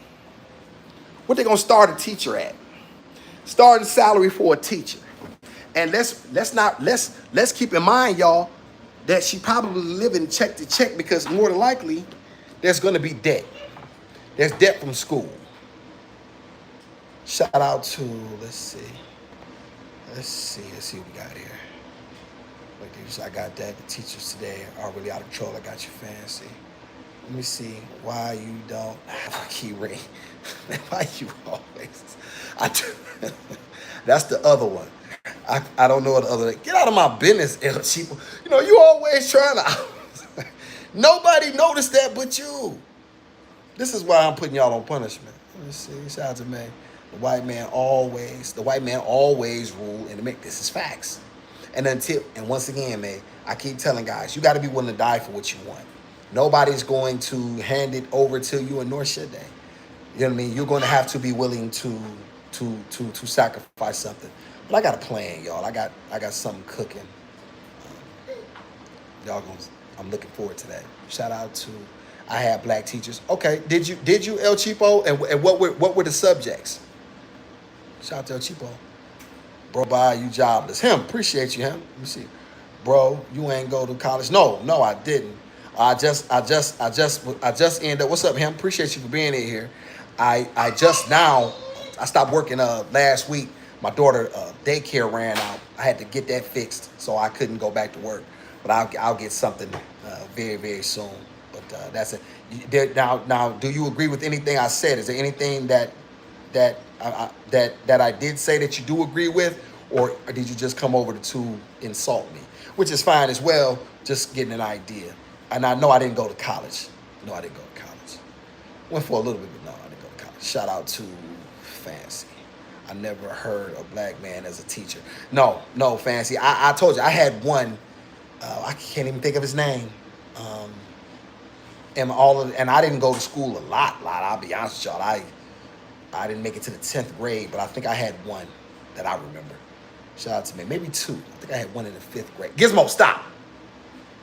What they gonna start a teacher at? Starting salary for a teacher. And let's keep in mind, y'all, that she probably living check to check because more than likely there's gonna be debt. There's debt from school. Shout out to, let's see what we got here. I got that. The teachers today are really out of control. I got you, Fancy. Let me see why you don't have a key ring. Why you always? I do. That's the other one. I don't know what the other. Get out of my business, El Cheapo. You know you always trying to. Nobody noticed that but you. This is why I'm putting y'all on punishment. Let me see. Shout out to me. The white man always rule and make this is facts. And once again, man, I keep telling guys, you got to be willing to die for what you want. Nobody's going to hand it over to you, and nor should they. You know what I mean? You're going to have to be willing to sacrifice something. But I got a plan, y'all. I got something cooking. I'm looking forward to that. Shout out to I had black teachers. Okay, did you El Cheapo? And what were the subjects? Shout out to El Cheapo. Bro, bye, you jobless. Him, appreciate you, him. Let me see. Bro, you ain't go to college. No, I didn't. I just ended up. What's up, him? Appreciate you for being in here. I stopped working last week. My daughter daycare ran out. I had to get that fixed, so I couldn't go back to work. But I'll get something very, very soon. But that's it. Now, do you agree with anything I said? Is there anything that I did say that you do agree with, or did you just come over to insult me? Which is fine as well. Just getting an idea. And I know I didn't go to college. Went for a little bit, but no, I didn't go to college. Shout out to Fancy. I never heard a black man as a teacher. No, Fancy. I told you I had one. I can't even think of his name. And I didn't go to school a lot. I'll be honest with y'all. I didn't make it to the 10th grade, but I think I had one that I remember. Shout out to me. Maybe two. I think I had one in the 5th grade. Gizmo, stop.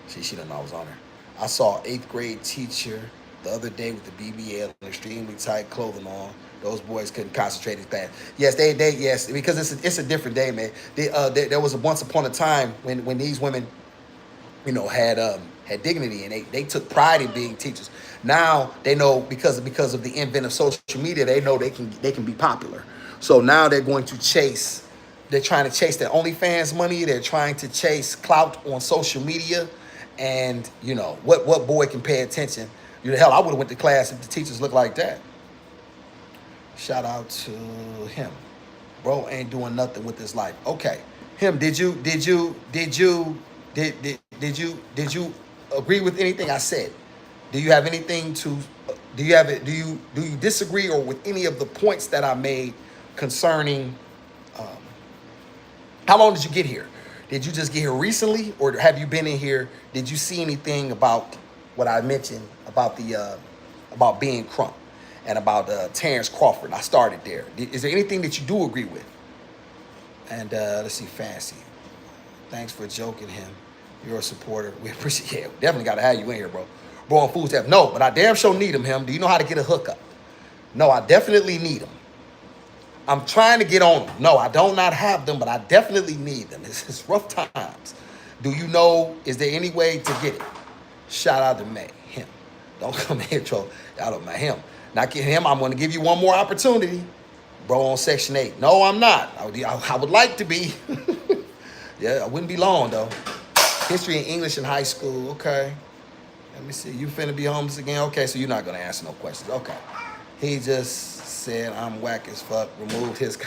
She didn't know I was on her. I saw an 8th grade teacher the other day with the BBL and extremely tight clothing on. Those boys couldn't concentrate as fast. Yes, yes, because it's a different day, man. There was once upon a time when these women, had dignity and they took pride in being teachers. Now they know because of the advent of social media, they know they can be popular. So now they're trying to chase their OnlyFans money. They're trying to chase clout on social media. And what boy can pay attention? Hell, I would have went to class if the teachers looked like that. Shout out to him. Bro ain't doing nothing with his life. Okay. Him, did you agree with anything I said? Do you have anything to do you disagree or with any of the points that I made concerning how long did you get here? Did you just get here recently, or have you been in here? Did you see anything about what I mentioned about about being Crump and about Terrence Crawford? I started there. Is there anything that you do agree with? And let's see, Fancy. Thanks for joking him. You're a supporter. We appreciate it. Definitely got to have you in here, bro. Bro on food stamps. No, but I damn sure need him. Do you know how to get a hookup? No, I definitely need him. I'm trying to get on them. No, I do not have them, but I definitely need them. It's rough times. Do you know, is there any way to get it? Shout out to May, him. Don't come here, troll. Y'all don't mind him. Not get him, I'm going to give you one more opportunity. Bro on Section 8. No, I'm not. I would like to be. Yeah, I wouldn't be long, though. History and English in high school. Okay. Let me see. You finna be homeless again? Okay, so you're not going to answer no questions. Okay. He just said I'm whack as fuck. Removed his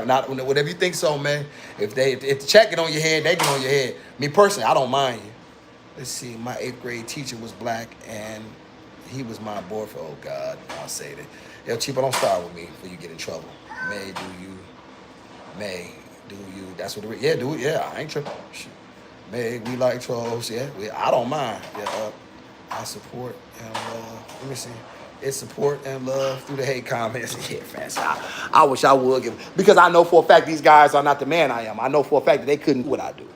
not whatever you think so, man. If the check get on your head, they get on your head. Me personally, I don't mind you. Let's see. My 8th grade teacher was black, and he was my boyfriend. Oh God, I'll say that. Yo, Cheapo, don't start with me before you get in trouble. May do you? That's what it. Yeah, do it. Yeah, I ain't tripping. Shoot. May we like trolls? Yeah, I don't mind. Yeah, I support and let me see. It's support and love through the hate comments. Yeah, Fancy. I wish I would give, because I know for a fact these guys are not the man I am. I know for a fact that they couldn't do what I do.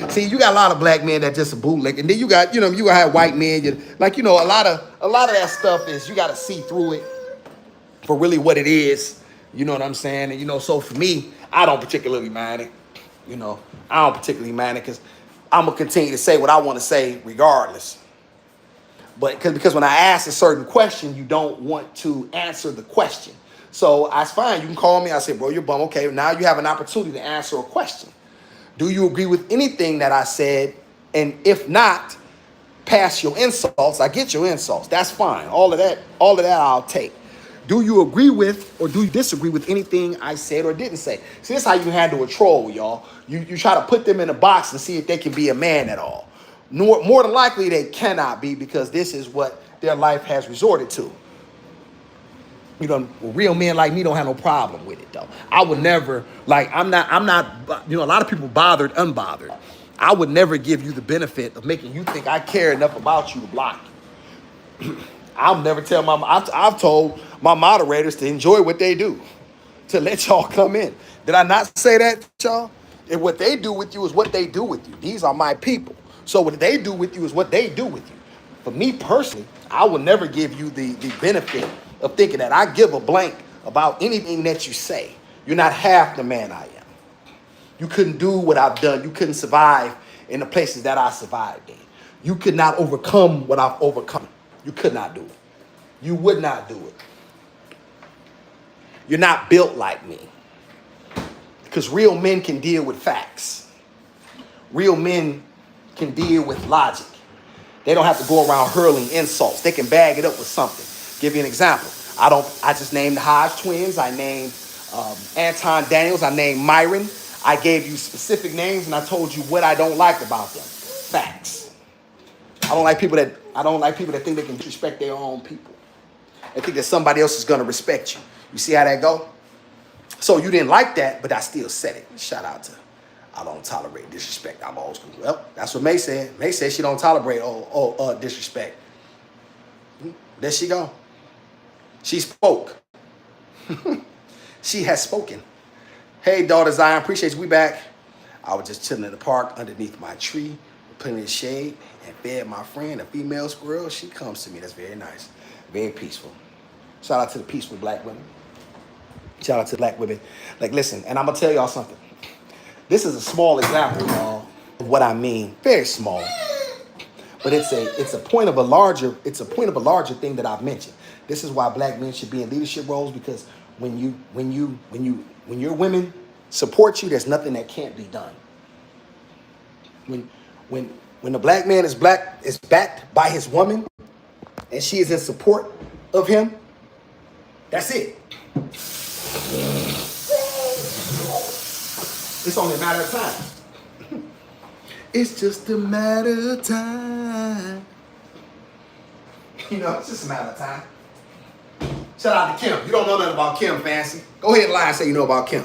See, you got a lot of black men that just a bootleg, and then you got, you have white men. A lot of that stuff is you got to see through it for really what it is. You know what I'm saying? And so for me, I don't particularly mind it. I don't particularly mind it because I'm gonna continue to say what I want to say regardless. But because when I ask a certain question, you don't want to answer the question. So that's fine. You can call me. I say, bro, you're bum. Okay, now you have an opportunity to answer a question. Do you agree with anything that I said? And if not, pass your insults. I get your insults. That's fine. All of that I'll take. Do you agree with or do you disagree with anything I said or didn't say? See, this is how you handle a troll, y'all. You try to put them in a box and see if they can be a man at all. More than likely, they cannot be, because this is what their life has resorted to. You know, real men like me don't have no problem with it, though. I would never, I'm not, a lot of people bothered, unbothered. I would never give you the benefit of making you think I care enough about you to block you. I'll never tell I've told my moderators to enjoy what they do, to let y'all come in. Did I not say that, y'all? And what they do with you is what they do with you. These are my people. So what they do with you is what they do with you. For me personally, I will never give you the benefit of thinking that I give a blank about anything that you say. You're not half the man I am. You couldn't do what I've done. You couldn't survive in the places that I survived in. You could not overcome what I've overcome. You could not do it. You would not do it. You're not built like me. Because real men can deal with facts. Real men can deal with logic. They don't have to go around hurling insults. They can bag it up with something. Give you an example. I just named the Hodge twins. I named Anton Daniels. I named Myron. I gave you specific names and I told you what I don't like about them. Facts. I don't like people that think they can disrespect their own people. They think that somebody else is gonna respect you. You see how that go? So you didn't like that, but I still said it. Shout out to I don't tolerate disrespect. I'm old school. Well, that's what May said. May said she don't tolerate disrespect. There she go. She spoke. She has spoken. Hey, daughter Zion, appreciate you. We back. I was just chilling in the park underneath my tree, putting in shade, and fed my friend, a female squirrel. She comes to me. That's very nice. Very peaceful. Shout out to the peaceful black women. Shout out to black women. Like, listen, and I'm going to tell y'all something. This is a small example, y'all, of what I mean. Very small. But it's a point of a larger thing that I've mentioned. This is why black men should be in leadership roles, because when your women support you, there's nothing that can't be done. When the black man is backed by his woman and she is in support of him, that's it. It's only a matter of time. It's just a matter of time. You know, it's just a matter of time. Shout out to Kim. You don't know nothing about Kim, Fancy. Go ahead and lie and say you know about Kim.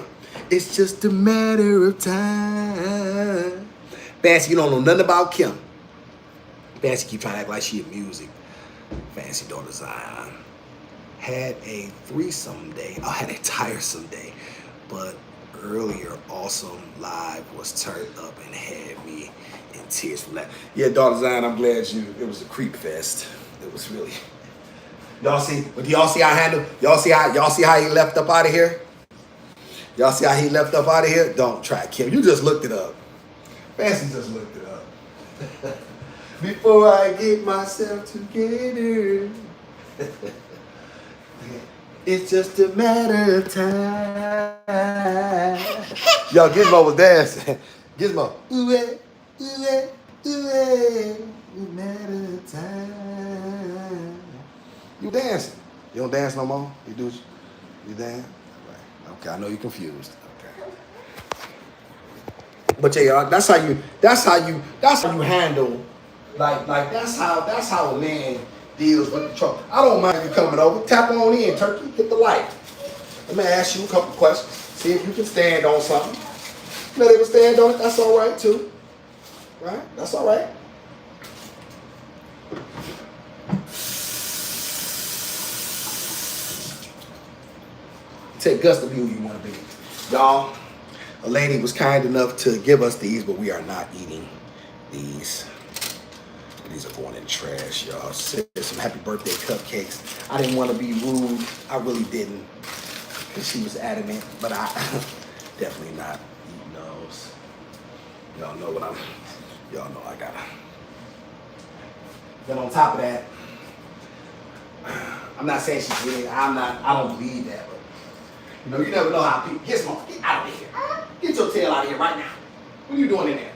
It's just a matter of time. Fancy, you don't know nothing about Kim. Fancy keep trying to act like she in music. Fancy daughter Zion had a threesome day. I had a tiresome day. But earlier, Awesome Live was turned up and had me in tears from that. Yeah, daughter Zion, I'm glad it was a creep fest. It was really. Y'all see how I handle? Y'all see how he left up out of here? Y'all see how he left up out of here? Don't try, Kim. You just looked it up. Fancy just looked it up. Before I get myself together. It's just a matter of time. Yo, Gizmo was dancing. Gizmo. Ooh, ooh, ooh, matter of time. You dancing. You don't dance no more? You dance? Right. Okay, I know you're confused. Okay. But yeah, y'all, that's how you handle, like that's how a man deals with the trouble. I don't mind you coming over. Tap on in, turkey. Hit the light. Let me ask you a couple questions. See if you can stand on something. Let him stand on it. That's all right too. Right? That's all right. Take gusto of who you want to be. Y'all, a lady was kind enough to give us these, but we are not eating these. These are going in the trash, y'all. Some happy birthday cupcakes. I didn't want to be rude. I really didn't. Because she was adamant. But I definitely not eating those. Y'all know I gotta. Then on top of that, I'm not saying she's really, I don't believe that, but you know, you never know how people, get out of here. Get your tail out of here right now. What are you doing in there?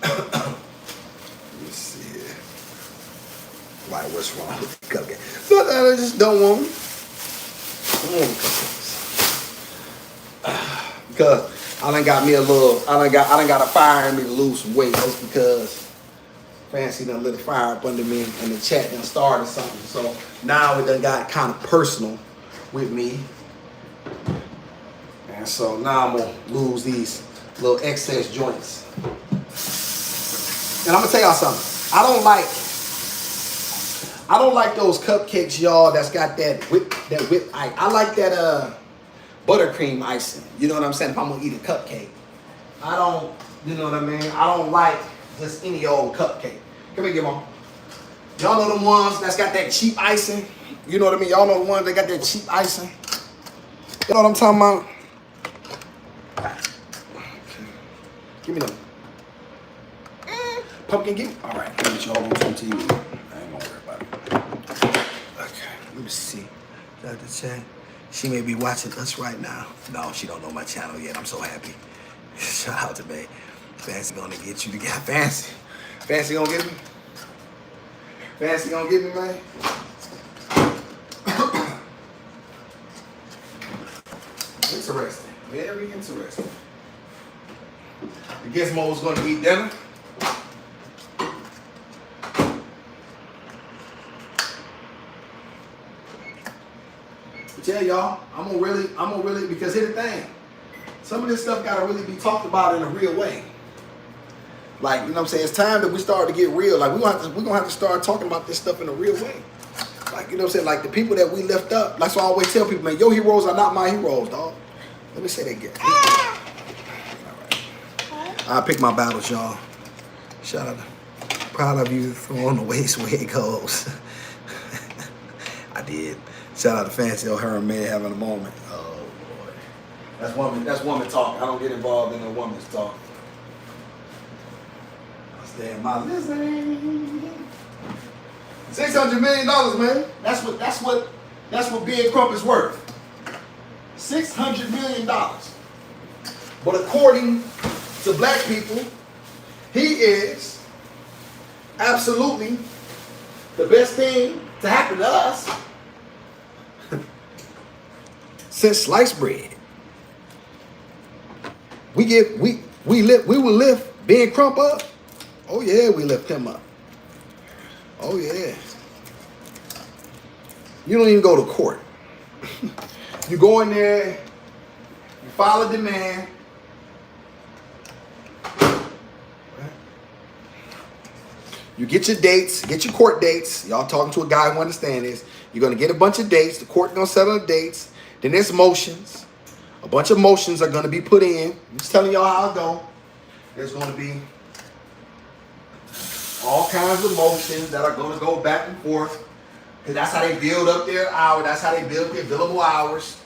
Let me see here. Why, what's wrong with the cupcake? But I just don't want them. I don't want cupcakes. Because I done got me a little, I done got a fire in me to lose some weight. That's because Fancy done lit a fire up under me and the chat done started something. So now it done got kind of personal with me. And so now I'm going to lose these little excess joints. And I'm going to tell y'all something. I don't like those cupcakes, y'all, that's got that whip ice. I like that buttercream icing. You know what I'm saying? If I'm going to eat a cupcake. I don't, you know what I mean? I don't like just any old cupcake. Come here, Mom. Y'all know the ones that's got that cheap icing? You know what I mean? Y'all know the ones that got that cheap icing? You know what I'm talking about? Okay. Give me them. Pumpkin, give me. All right, let me get y'all on some TV. I ain't gonna worry about it. Okay, let me see. Dr. Chan, she may be watching us right now. No, she don't know my channel yet. I'm so happy. Shout out to me. Fancy gonna get you to get Fancy. Fancy gonna get me? Fancy gonna get me, man? Interesting. Very interesting. The Gizmo's gonna eat dinner. But yeah, y'all, I'm gonna really, because here's the thing. Some of this stuff gotta really be talked about in a real way. Like, you know what I'm saying? It's time that we start to get real. Like, we're gonna have to start talking about this stuff in a real way. Like, you know what I'm saying? Like, the people that we lift up, that's why I always tell people, man, your heroes are not my heroes, dog. Let me say that again. All right. I pick my battles, y'all. Shout out. Proud of you throwing the waist where it goes. I did. Shout out to Fancy O'Hara, man, having a moment. Oh, boy. That's woman talk. I don't get involved in no woman's talk. Stay in my listening. $600 million, man. That's what Big Crump is worth. $600 million. But according to black people, he is absolutely the best thing to happen to us since sliced bread. We will lift Big Crump up. Oh yeah, we lift him up. Oh yeah. You don't even go to court. You go in there, you file a demand. You get your dates, get your court dates. Y'all talking to a guy who understands this. You're gonna get a bunch of dates. The court gonna settle the dates. Then there's motions. A bunch of motions are gonna be put in. I'm just telling y'all how it go. There's gonna be all kinds of motions that are going to go back and forth. Because that's how they build up their hour. That's how they build their billable hours.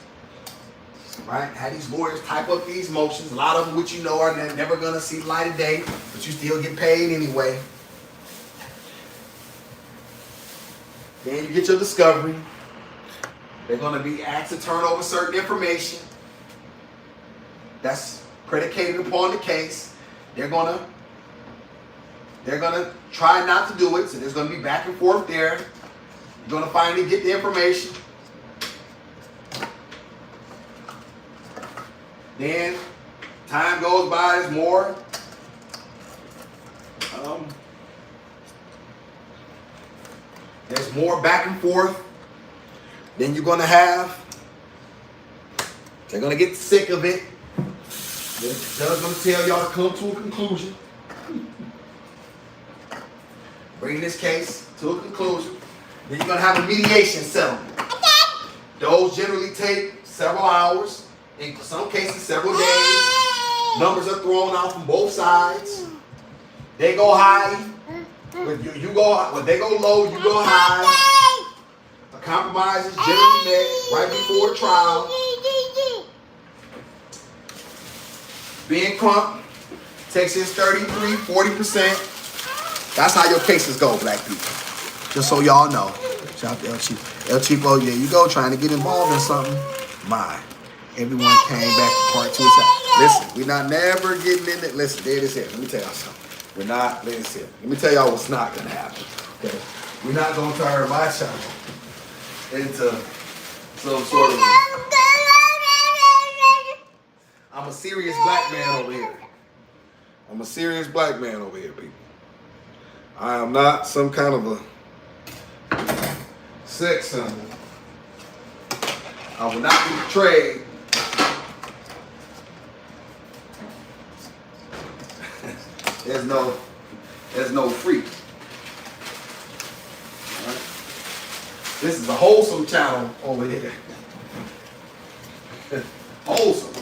Right? Have these lawyers type up these motions. A lot of them, which you know, are never going to see the light of day. But you still get paid anyway. Then you get your discovery. They're going to be asked to turn over certain information. That's predicated upon the case. They're going to try not to do it, so there's going to be back and forth there. You're going to finally get the information. Then time goes by, there's more. There's more back and forth. Then you're going to have, they're going to get sick of it. The judge is going to tell y'all to come to a conclusion. Bring this case to a conclusion. Then you're going to have a mediation settlement. Those generally take several hours. In some cases, several days. Numbers are thrown out from both sides. They go high. When they go low, you go high. A compromise is generally met right before trial. being crump, Texas 33, 40%. That's how your cases go, black people. Just so y'all know. Shout out to El Chipo. El Chipo, there you go, trying to get involved in something. My. Everyone came back to part 2. Listen, we're not never getting in it. Listen, there it is here. Let me tell y'all something. We're not, listen. Let me tell y'all what's not gonna happen. Okay. We're not gonna turn my channel into some sort of I'm a serious black man over here. I'm a serious black man over here, people. I am not some kind of a sex symbol. I will not be betrayed. There's no freak. All right? This is a wholesome channel over here. Wholesome.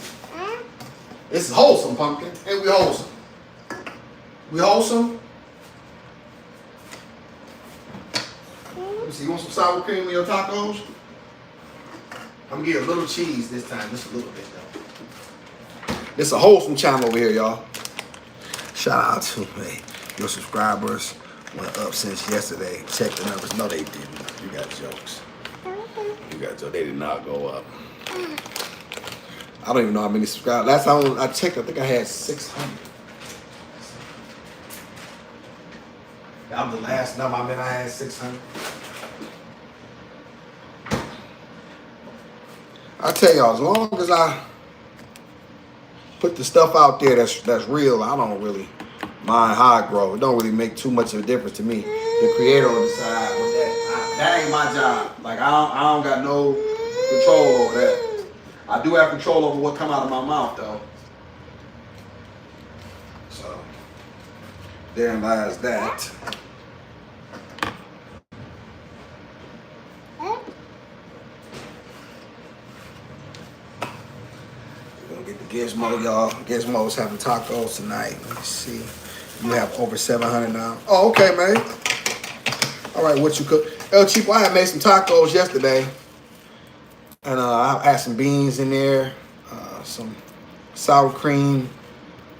This is wholesome, pumpkin. And we wholesome. We wholesome. Let me see, you want some sour cream in your tacos? I'm gonna get a little cheese this time, just a little bit though. This is a wholesome channel over here, y'all. Shout out to your subscribers. Went up since yesterday. Check the numbers. No, they didn't. You got jokes. You got jokes. They did not go up. I don't even know how many subscribers. Last time I checked, I think I had 600. That was the last number I had 600. I tell y'all, as long as I put the stuff out there that's real, I don't really mind how I grow. It don't really make too much of a difference to me. The creator on the side, but that ain't my job. Like I don't got no control over that. I do have control over what come out of my mouth though. So therein lies that. Get the Gizmo, y'all. Gizmo's having tacos tonight. Let me see. You have over 700 now. Oh, okay, man. All right, what you cook? El Chipo, I had made some tacos yesterday. And I had some beans in there, some sour cream,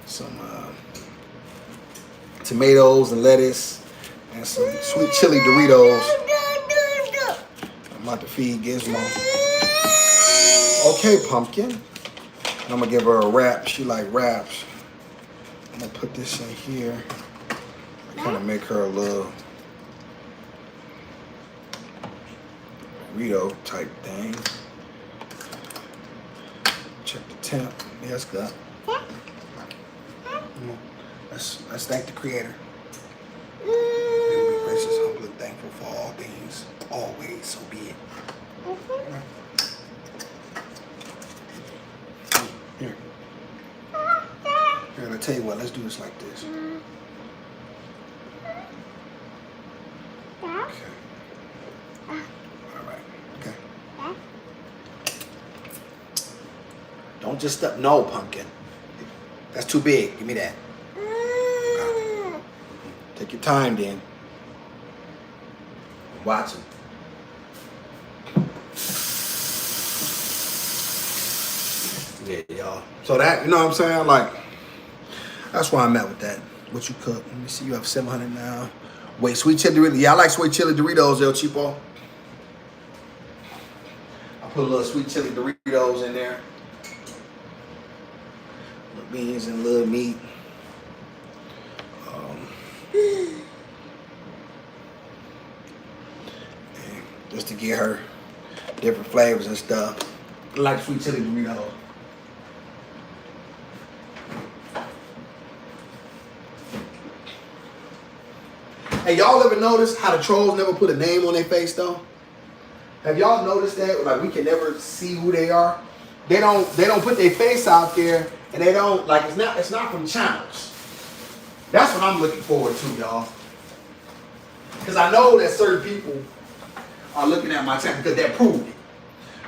some tomatoes and lettuce, and some sweet chili Doritos. I'm about to feed Gizmo. Okay, pumpkin. I'm gonna give her a wrap. She like wraps. I'm gonna put this in here. Kind of make her a little burrito type thing. Check the temp. Yeah, that's good. Let's thank the Creator. May we be gracious, humble, and thankful for all things, always. So be it. Here. Here, I'll tell you what, let's do this like this. Okay. Alright, okay. Don't just step, no, pumpkin. That's too big, give me that. Okay. Take your time then. Watch him. Yeah, y'all. So that, you know what I'm saying? Like, that's why I'm at with that. What you cook. Let me see, you have 700 now. Wait, sweet chili Doritos. Yeah, I like sweet chili Doritos, El Chipo. I put a little sweet chili Doritos in there. Little beans and a little meat. Just to get her different flavors and stuff. I like sweet chili Doritos. Hey, y'all ever notice how the trolls never put a name on their face though? Have y'all noticed that? Like we can never see who they are. They don't put their face out there, and they don't like it's not from channels. That's what I'm looking forward to, y'all. Because I know that certain people are looking at my channel because they proved it.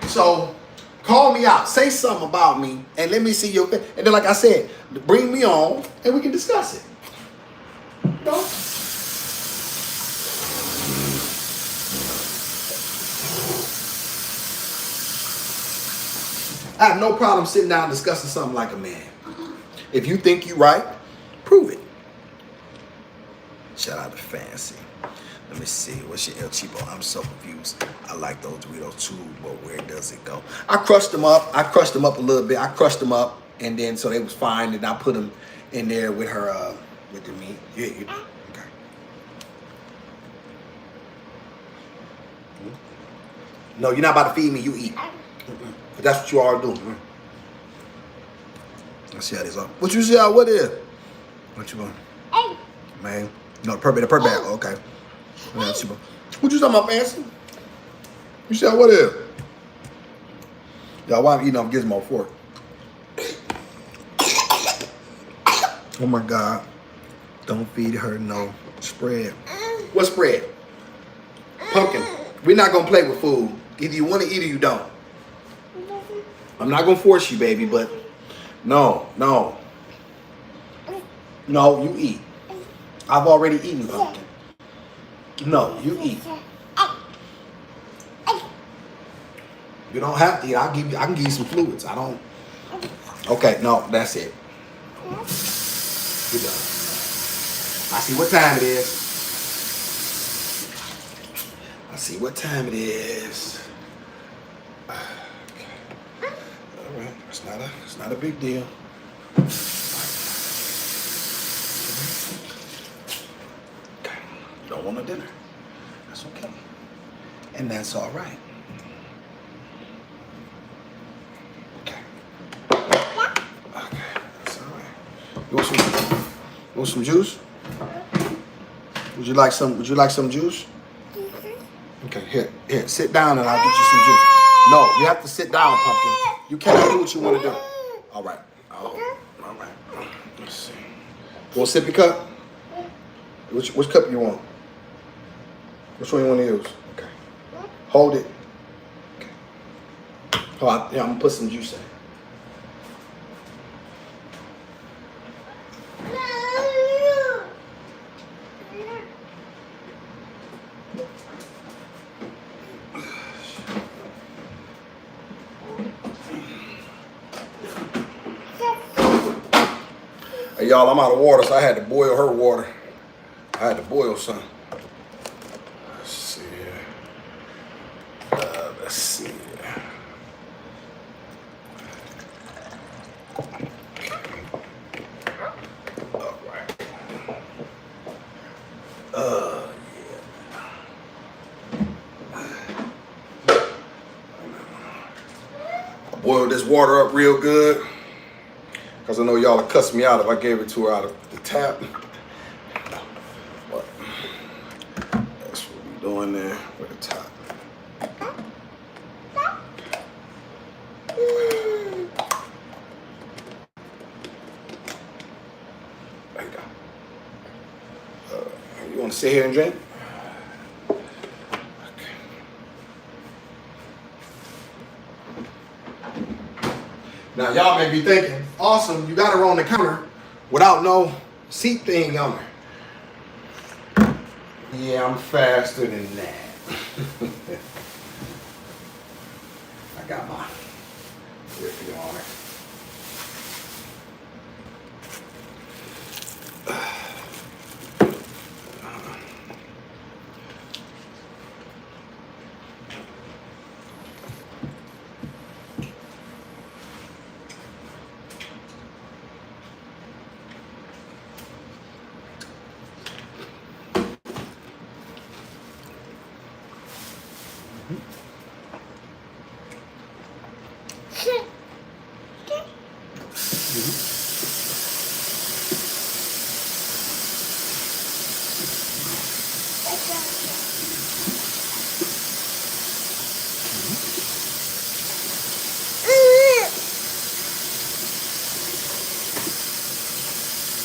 So call me out, say something about me, and let me see your face. And then, like I said, bring me on, and we can discuss it. You know? I have no problem sitting down and discussing something like a man. If you think you right, prove it. Shout out to Fancy. Let me see. What's your El Cheapo? I'm so confused. I like those Doritos too, but where does it go? I crushed them up. A little bit. I crushed them up, and then so they was fine, and I put them in there with her, with the meat. Yeah, okay. No, you're not about to feed me. You eat. But that's what you are doing. Let's see how this up. What you see how? What is? What you want? Man. No, the purple bag. Oh, okay. Yeah, what you talking about, Fancy? You said what is? Y'all, why I'm eating off Gizmo fork? Oh my God. Don't feed her no spread. What spread? Pumpkin. We're not gonna play with food. Either you want to eat or you don't. I'm not gonna force you, baby, but no, you eat. I've already eaten pumpkin. No, you eat. You don't have to eat. I can give you some fluids. I don't. Okay, no, that's it. We're done. I see what time it is. Okay. All right, it's not a big deal. Okay. You don't want no dinner. That's okay. And that's all right. Okay. That's all right. You want some juice? Would you like some juice? Okay, here, sit down and I'll get you some juice. No, you have to sit down, Pumpkin. You can't do what you want to do. All right. Oh, all right. Let's see. You want a sippy cup? Which cup you want? Which one you want to use? Okay. Hold it. Okay. Oh, I'm going to put some juice in. Hey, y'all, I'm out of water, so I had to boil her water. I had to boil some. Let's see. Let's see. All right. I boiled this water up real good. Because I know y'all would cuss me out if I gave it to her out of the tap. But that's what we're doing there with the top. There you go. You want to sit here and drink? Now, y'all may be thinking, awesome, you got her on the counter without no seat thing on her. Yeah, I'm faster than that. I got my riffy on it.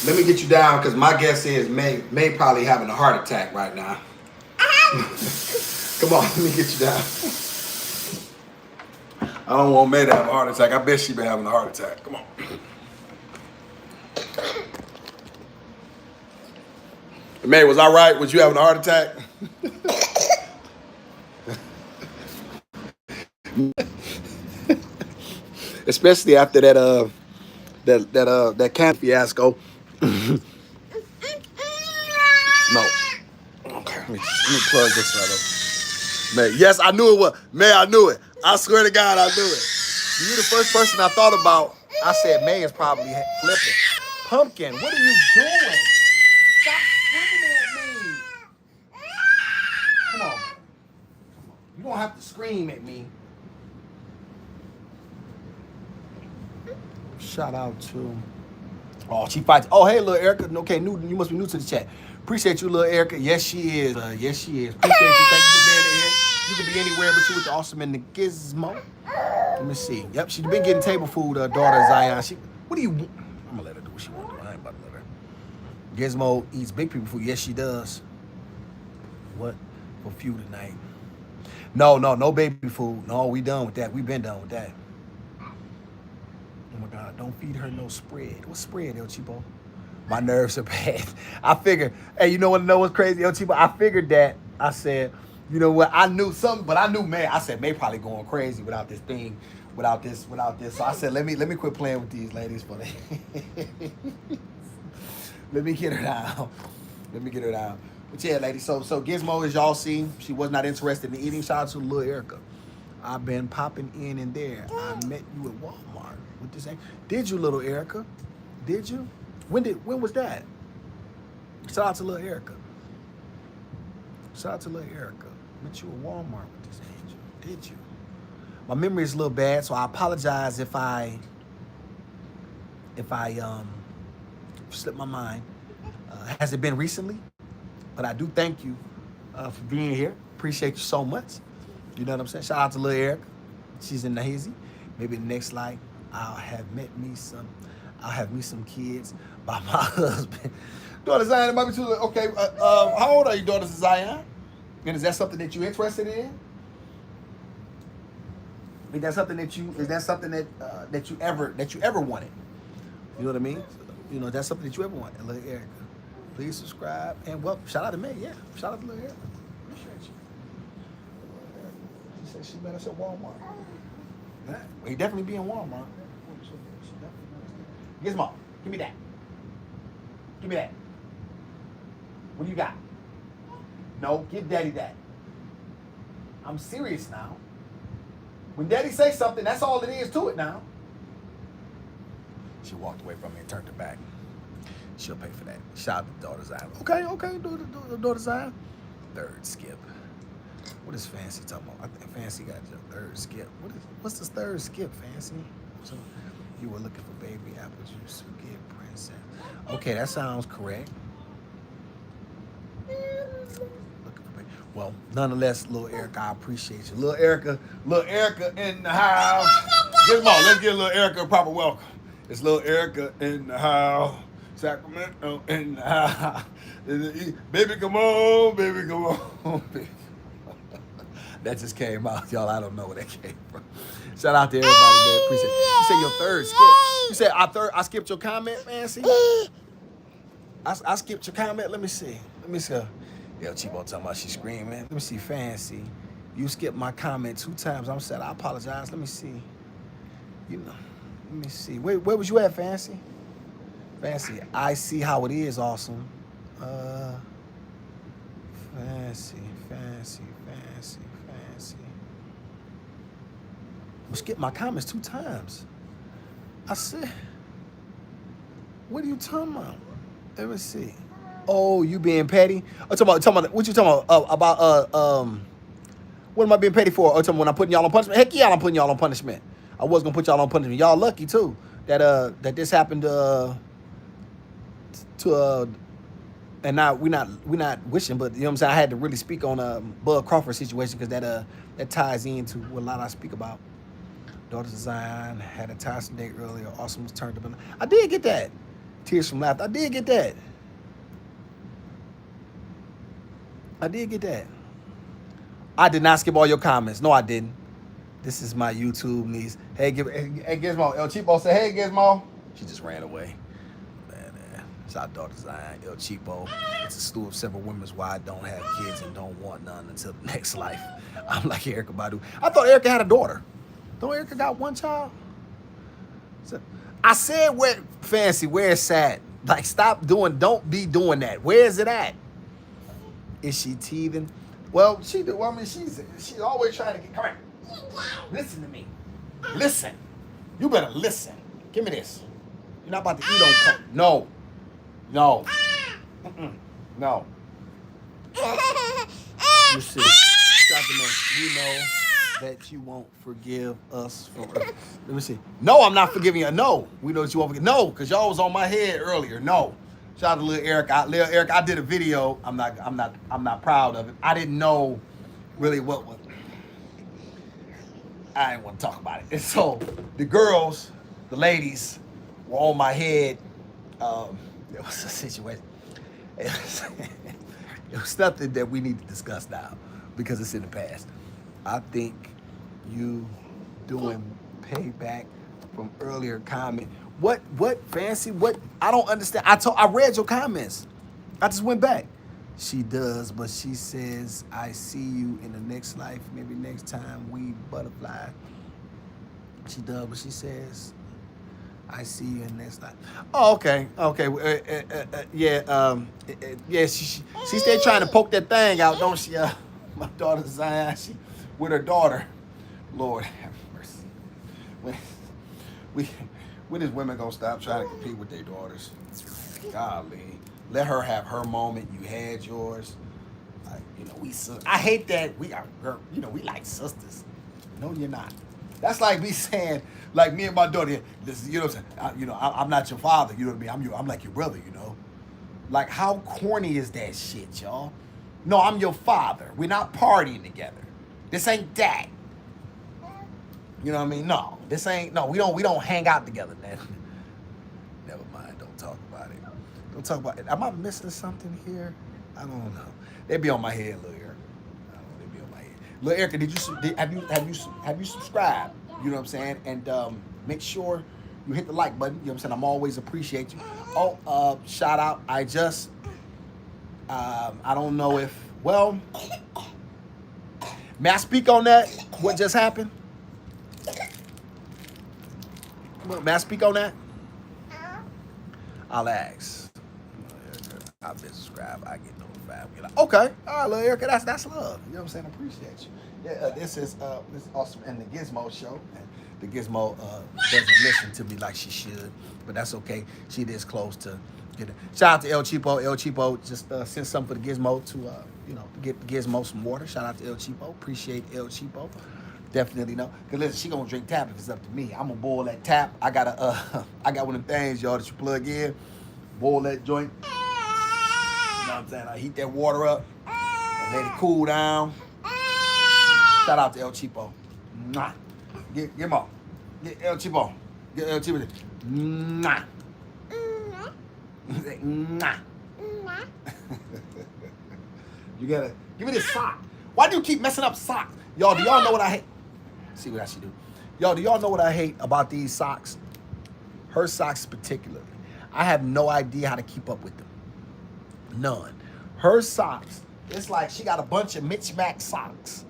Let me get you down because my guess is May probably having a heart attack right now. Come on, let me get you down. I don't want May to have a heart attack. I bet she been having a heart attack. Come on. May, was I right? Was you having a heart attack? Especially after that that can fiasco. No. Okay, let me plug this right up. Man, yes, I knew it was. Man, I knew it. I swear to God, I knew it. You the first person I thought about. I said May is probably flipping. Pumpkin, what are you doing? Stop screaming at me. Come on. You don't have to scream at me. Shout out to. Oh, she fights. Oh, hey, little Erica. Okay, you must be new to the chat. Appreciate you, little Erica. Yes, she is. Yes, she is. Appreciate you. Thank you for being here. You can be anywhere but you with the Awesome and the Gizmo. Let me see. Yep, she's been getting table food, daughter Zion. What do you want? I'm going to let her do what she wants to do. I ain't about to let her. Gizmo eats big people food. Yes, she does. What? For few tonight. No baby food. No, we done with that. We been done with that. Oh my God, don't feed her no spread. What spread, El Chipo? My nerves are bad. I figured, hey, you know what's crazy, El Chipo? I figured that. I said, you know what? I knew something, but I knew, man, I said, May probably going crazy without this thing, without this. So I said, let me quit playing with these ladies for the Let me get her down. But yeah, ladies, so Gizmo, as y'all see, she was not interested in eating. Shout out to little Erica. I've been popping in and there. I met you at Walmart with this thing. Did you, little Erica? Did you? When was that? Shout out to little Erica. Met you at Walmart with this angel. Did you? My memory is a little bad, so I apologize if I slipped my mind. Has it been recently? But I do thank you for being here. Appreciate you so much. You know what I'm saying? Shout out to little Erica. She's in the hazy. Maybe the next life I'll have me some kids by my husband. Daughter Zion, it might be too late. Okay, how old are you, daughter Zion? And is that something that you're interested in? Is that something that you ever wanted? You know what I mean? You know, that's something that you ever wanted. Little Erica. Please subscribe and welcome. Shout out to May, yeah. Shout out to little Erica. Appreciate you. She said she met us at Walmart. Well, he definitely be in Walmart. Gizmo, give me that. What do you got? No, give Daddy that. I'm serious now. When Daddy says something, that's all it is to it now. She walked away from me and turned her back. She'll pay for that. Shout out to daughter Zion. Okay, daughter Zion. Third skip. What is Fancy talking about? I think Fancy got your third skip. What's this third skip, Fancy? So you were looking for baby apple juice. Forget princess. Okay, that sounds correct. Well, nonetheless, little Erica, I appreciate you. Little Erica in the house. Gizmo, let's give little Erica a proper welcome. It's little Erica in the house. Sacramento in the house. Baby, come on, baby. That just came out, y'all. I don't know where that came from. Shout out to everybody, man. Appreciate it. You said your third skip. You said I skipped your comment, Fancy? I skipped your comment. Let me see. Yo, Chibo talking about she screaming. Let me see, Fancy. You skipped my comment 2 times. I'm saying I apologize. Let me see. Let me see. Where was you at, Fancy? Fancy, I see how it is, awesome. Fancy. You skipped my comments 2 times. I said, what are you talking about? Let me see. Oh, you being petty? Oh, talking about what you talking about? What am I being petty for? Oh, talking when I'm putting y'all on punishment? Heck yeah, I'm putting y'all on punishment. I was gonna put y'all on punishment. Y'all lucky too that this happened and now we're not wishing, but you know what I'm saying. I had to really speak on Bud Crawford situation because that ties into what a lot I speak about. Daughters of Zion had a tiresome day earlier. Awesome was turned up. I did get that. Tears from laughter. I did get that. I did not skip all your comments. No, I didn't. This is my YouTube niece. Hey Gizmo. El Cheapo said, hey, Gizmo. She just ran away. Shout out Daughter Zion, El Cheapo. It's a slew of several women's why I don't have kids and don't want none until the next life. I'm like Erykah Badu. I thought Erykah had a daughter. Don't Erykah got one child? So, I said where fancy, where it's at. Like don't be doing that. Where is it at? Is she teething? Well, she do. I mean, she's always trying to get. Come here. Listen to me. Listen. You better listen. Give me this. You're not about to eat on cup. No. No. No. You see, you know that you won't forgive us for. Let me see. No, I'm not forgiving you. No, we know that you won't forgive. No, because y'all was on my head earlier. No. Shout out to Lil Eric. Lil Eric, I did a video. I'm not proud of it. I didn't know really what was. I didn't want to talk about it. And so the girls, the ladies, were on my head. There was a situation. It was something that we need to discuss now because it's in the past. I think you doing payback from earlier comment. What fancy? What? I don't understand. I read your comments. I just went back. She does, but she says, I see you in the next life, maybe next time we butterfly. She does, but she says, I see you in the next life. Oh, okay. Yeah, yeah, she's still trying to poke that thing out, don't she? My daughter's Zion, she with her daughter. Lord have mercy. When is women gonna stop trying to compete with their daughters? Golly. Let her have her moment. You had yours. Like, I hate that we are, we like sisters. No, you're not. That's like me saying, like me and my daughter, this, you know what I'm saying? I'm not your father. You know what I mean? I'm like your brother. Like how corny is that shit, y'all? No, I'm your father. We're not partying together. This ain't that. You know what I mean? No, this ain't. No, we don't hang out together, man. Never mind. Don't talk about it. Don't talk about it. Am I missing something here? I don't know. They be on my head, Lil Eric. I don't know. They be on my head. Lil Erica, have you subscribed? You know what I'm saying? And make sure you hit the like button. You know what I'm saying? I'm always appreciate you. Oh, shout out. I don't know if. Well, may I speak on that? What just happened? May I speak on that? I'll ask. I've been subscribed. I get notified. You're like, okay, all right, Lil Erica, that's love. You know what I'm saying? I appreciate you. Yeah, this is Awesum and the Gizmo Show. And the Gizmo doesn't listen to me like she should, but that's okay. She is close to getting. Shout out to El Cheapo. El Cheapo just sent something for the Gizmo to get Gizmo some water. Shout out to El Cheapo. Appreciate El Cheapo. Definitely no. Cause listen, she gonna drink tap if it's up to me. I'm gonna boil that tap. I got one of them things, y'all, that you plug in, boil that joint. You know what I'm saying? I heat that water up and let it cool down. Shout out to El Cheapo. Mwah. Get him on. Get El Cheapo. Get El Cheapo. Mwah. Mwah. You gotta give me this sock. Why do you keep messing up socks? Y'all, do y'all know what I hate? See what I should do. Y'all, do y'all know what I hate about these socks? Her socks particularly. I have no idea how to keep up with them. None. Her socks, it's like she got a bunch of mismatched socks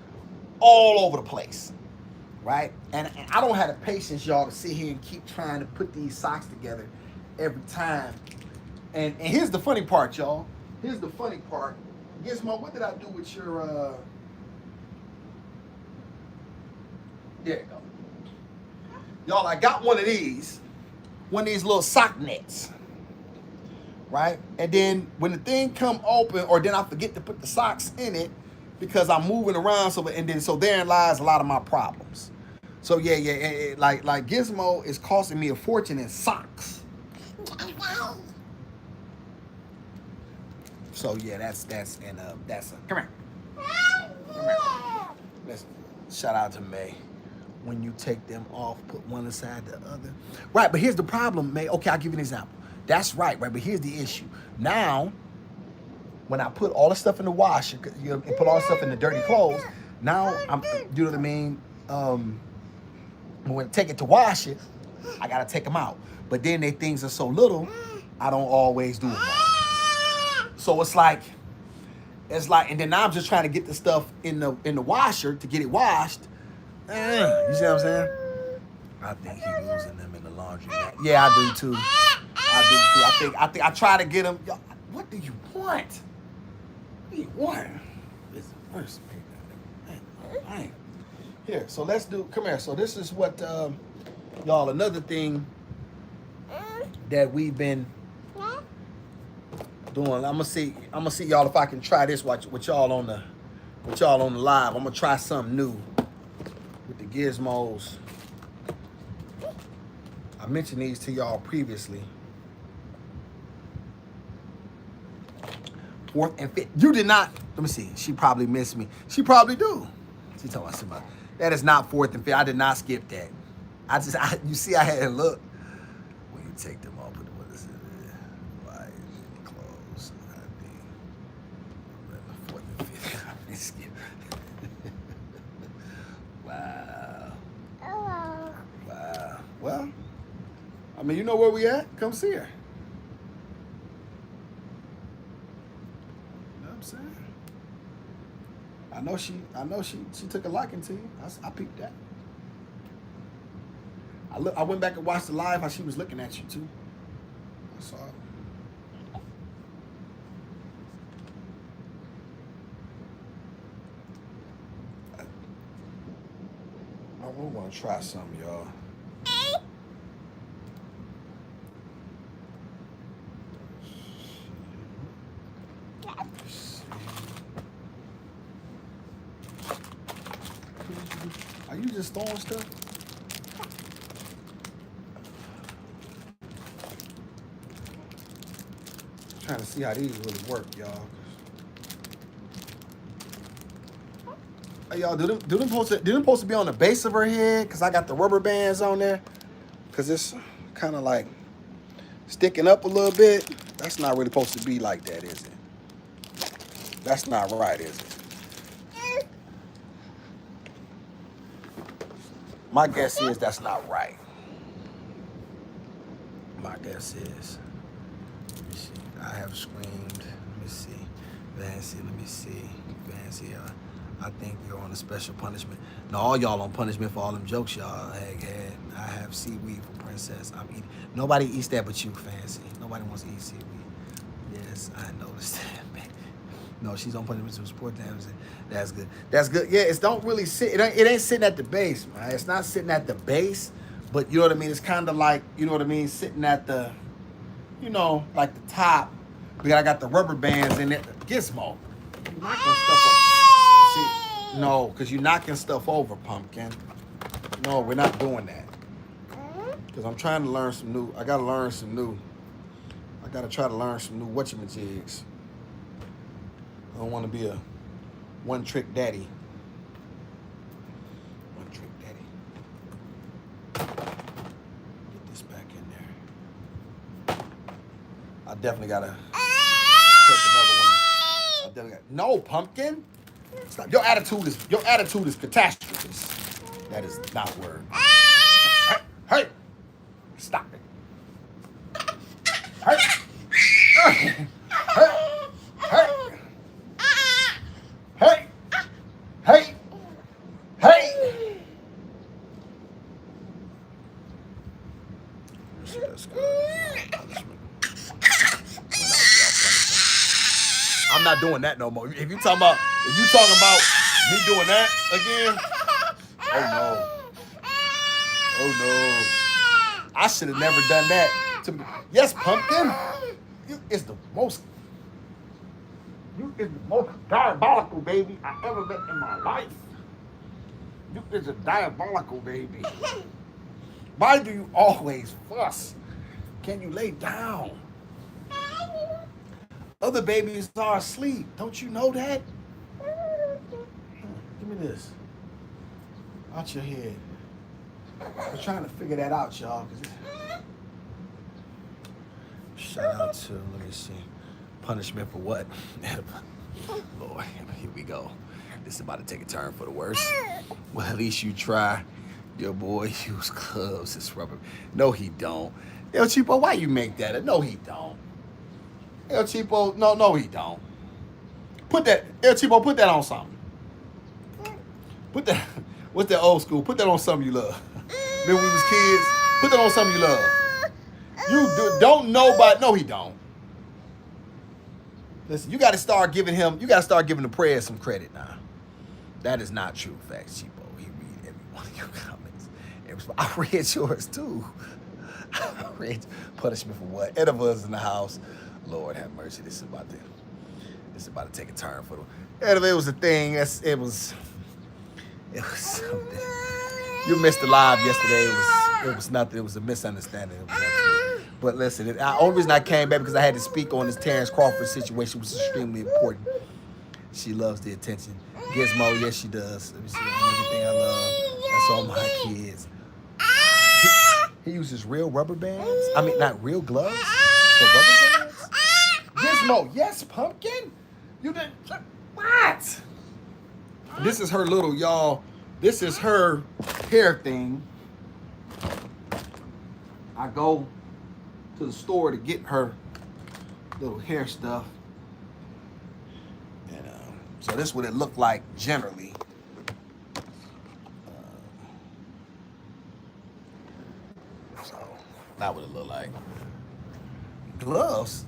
all over the place, right? And I don't have the patience, y'all, to sit here and keep trying to put these socks together every time. And here's the funny part, y'all. Here's the funny part. Gizmo, what did I do with your, There you go. Y'all, I got one of these little sock nets, right? And then when the thing come open, or then I forget to put the socks in it because I'm moving around, so therein lies a lot of my problems. So yeah, like Gizmo is costing me a fortune in socks. So yeah, that's come here. Listen, shout out to May. When you take them off, put one aside the other. Right, but here's the problem, May. Okay, I'll give you an example. That's right, but here's the issue. Now, when I put all the stuff in the washer, and put all the stuff in the dirty clothes, now you know what I mean? When I take it to wash it, I gotta take them out. But then they things are so little, I don't always do it. So it's like, and then now I'm just trying to get the stuff in the washer to get it washed. You see what I'm saying? I think he's losing them in the laundry. laundry. Yeah, I do too. I think I try to get him. Yo, what do you want? What do you want? It's worse. Man. Here, so let's do. Come here. So this is what y'all. Another thing that we've been doing. I'm gonna see y'all if I can try this. With y'all on the live. I'm gonna try something new with the gizmos. I mentioned these to y'all previously. Fourth and fifth. You did not. Let me see. She probably missed me. She probably do. She told us about that is not fourth and fifth. I did not skip that. You see, I had to look. When you take them off, what is it? Why is it closed? Fourth and fifth. I didn't skip. Wow. Wow. Well, I mean, you know where we at? Come see her. You know what I'm saying? I know she took a liking to you. I peeped that. I went back and watched the live how she was looking at you too. I saw it. I'm gonna try something, y'all. Are you just throwing stuff? Trying to see how these really work, y'all. Hey, y'all, do them supposed to be on the base of her head? Cause I got the rubber bands on there. Cause it's kind of like sticking up a little bit. That's not really supposed to be like that, is it? That's not right, is it? My guess is that's not right. My guess is. Let me see. I have screamed. Let me see. Vancy, let me see. Vancy, I think you're on a special punishment. No, all y'all on punishment for all them jokes y'all had. I have seaweed for Princess. I'm eating. Nobody eats that but you, Fancy. Nobody wants to eat seaweed. Yes, I noticed that, man. No, she's on punishment to support them. That's good. That's good. Yeah, it don't really sit. It ain't sitting at the base, man. It's not sitting at the base, but you know what I mean. It's kind of like, you know what I mean, sitting at the, you know, like the top. Because I got the rubber bands in it. Gizmo, you're knocking stuff up. See, no, because you're knocking stuff over, Pumpkin. No, we're not doing that. Because I'm trying to learn some new. I got to learn some new. I got to try to learn some new whatchamajigs. I don't want to be a one-trick daddy. One-trick daddy. Get this back in there. I definitely got to take another one. No, Pumpkin. Stop. Your attitude is catastrophic. That is not word. Hey. Stop it. Hey. Hey. I'm not doing that no more. If you talking about me doing that again, oh no. I should have never done that. Yes, Pumpkin. You is the most diabolical baby I ever met in my life. You is a diabolical baby. Why do you always fuss? Can you lay down? Other babies are asleep. Don't you know that? Give me this. Out your head. I'm trying to figure that out, y'all. Shout out to, let me see. Punishment for what? Lord, here we go. This is about to take a turn for the worse. Well, at least you try. Your boy use gloves. It's rubber. No, he don't. El Cheapo, why you make that? No, he don't. El Cheapo, no, he don't. El Cheapo, put that on something. Put that, what's that old school? Put that on something you love. Remember we was kids? Put that on something you love. Don't nobody. No, he don't. Listen, you got to start giving the prayers some credit now. That is not true. Facts, Cheapo. He read every one of your comments. I read yours too. I read punishment for what? Edibles in the house. Lord have mercy. This is about to take a turn for them. Edible was a thing. It was something. You missed the live yesterday. It was nothing. It was a misunderstanding. It was nothing. But listen, the only reason I came back because I had to speak on this Terrence Crawford situation was extremely important. She loves the attention. Gizmo, yes, she does. Let me see. Everything I love. That's all my kids. He uses real rubber bands. I mean, not real gloves, but rubber bands. Gizmo, yes, Pumpkin. You did what? This is her little y'all. This is her hair thing. I go to the store to get her little hair stuff. And so this is what it looked like generally. So not what it looked like. Gloves?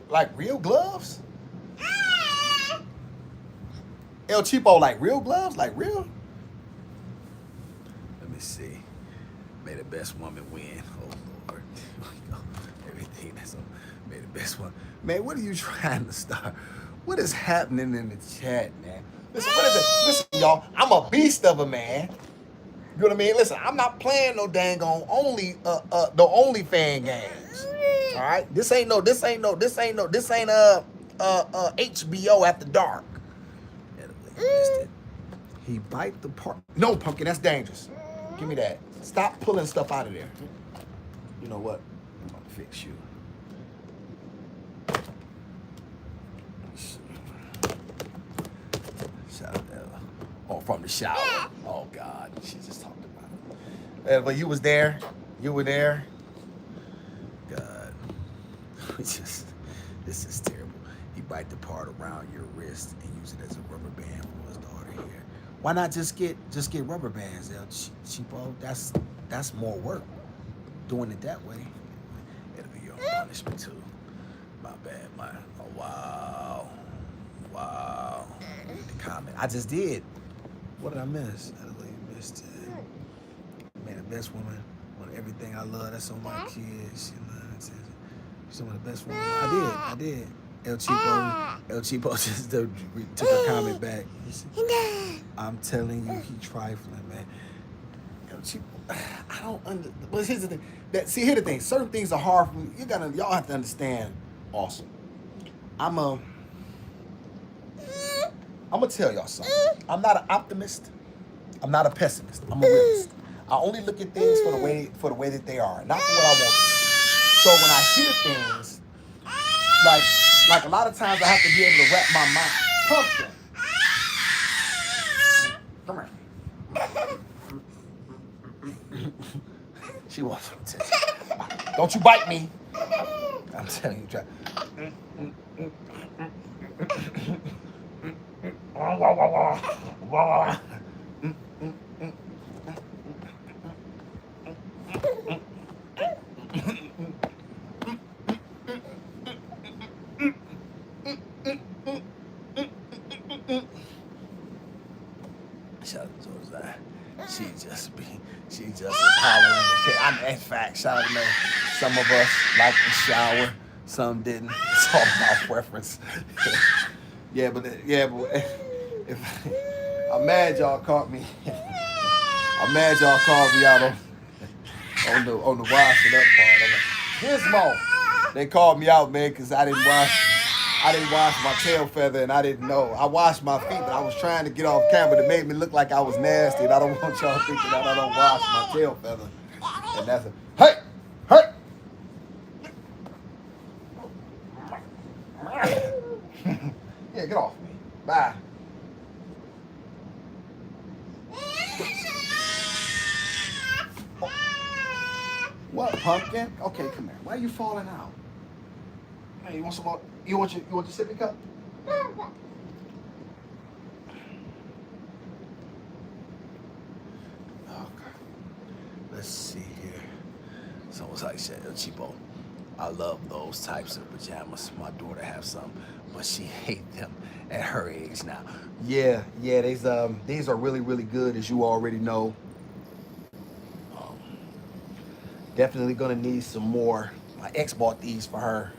Like real gloves? El Cheapo, like real gloves? Like real? Let me see. May the best woman win. Oh, Lord. Here we go. Everything that's on. May the best one. Man, what are you trying to start? What is happening in the chat, man? Listen, what is it? Listen, y'all. I'm a beast of a man. You know what I mean? Listen, I'm not playing no dang on the OnlyFans games. All right? This ain't HBO after dark. Missed it. He bite the part. No, Pumpkin, that's dangerous. Give me that. Stop pulling stuff out of there. You know what? I'm gonna fix you. Shout out there. Oh, from the shower. Oh God, she just talked about it. But you was there. You were there. God, this is terrible. He bite the part around your wrist and use it as a rubber band for his daughter here. Why not just get rubber bands, El Cheapo? That's more work. Doing it that way. It'll be your own punishment too. My bad, wow. Read the comment. I just did. What did I miss? I really missed it. Man, the best woman on everything I love. That's on my kids. She's one of the best women. I did. El Cheapo just took a comment back. I'm telling you, he trifling, man. El Cheapo, I don't understand. But here's the thing. Here's the thing. Certain things are hard for me. Y'all have to understand. Awesome. I'm gonna tell y'all something. I'm not an optimist. I'm not a pessimist. I'm a realist. I only look at things for the way that they are, not for what I want to. So when I hear things, like a lot of times I have to be able to wrap my mind. Pumpkin. Come here. She wants some attention. Don't you bite me. I'm telling you, try. She just is hollering. In fact, shout out to me. Some of us like the shower, some didn't. It's all about preference. but I'm mad y'all caught me. I'm mad y'all called me out on the washing up part of it. Gizmo, they called me out, man, because I didn't wash my tail feather, and I didn't know. I washed my feet, but I was trying to get off camera. It made me look like I was nasty, and I don't want y'all thinking that I don't wash my tail feather. And that's hey! Yeah, get off me. Bye. What, Pumpkin? Okay, come here. Why are you falling out? Hey, you want some more? You want your sippy cup? Okay. Let's see here. like shit, El Cheapo. I love those types of pajamas. My daughter have some, but she hate them at her age now. Yeah, these are really, really good, as you already know. Um, Definitely gonna need some more. My ex bought these for her,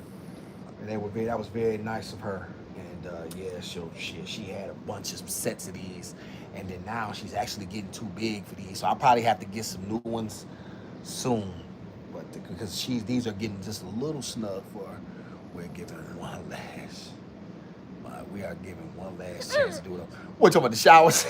and that was very nice of her. And yeah, she had a bunch of sets of these, and then now she's actually getting too big for these. So I'll probably have to get some new ones soon. But because these are getting just a little snug for her, we're giving one last. We are giving one last chance to do it. What, talking about the showers?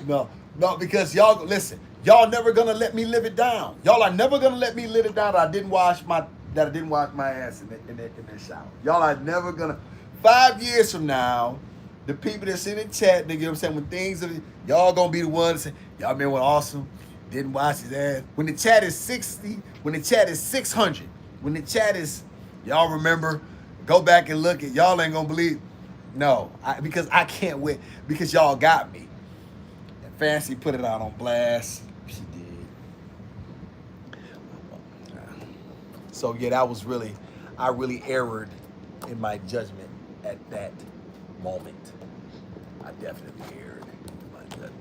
no, because y'all listen. Y'all never gonna let me live it down. Y'all are never gonna let me live it down that I didn't wash my ass in that shower. Y'all are never gonna. 5 years from now, the people that's in the chat, nigga, you know what I'm saying, when things are, y'all gonna be the ones that say, y'all remember when Awesum didn't wash his ass? When the chat is 60, when the chat is 600, when the chat is, y'all remember, go back and look at, y'all ain't gonna believe. No, because I can't wait, because y'all got me. And Fancy put it out on blast. She did. So yeah, that was really, I really erred in my judgment at that moment. I definitely erred in my judgment.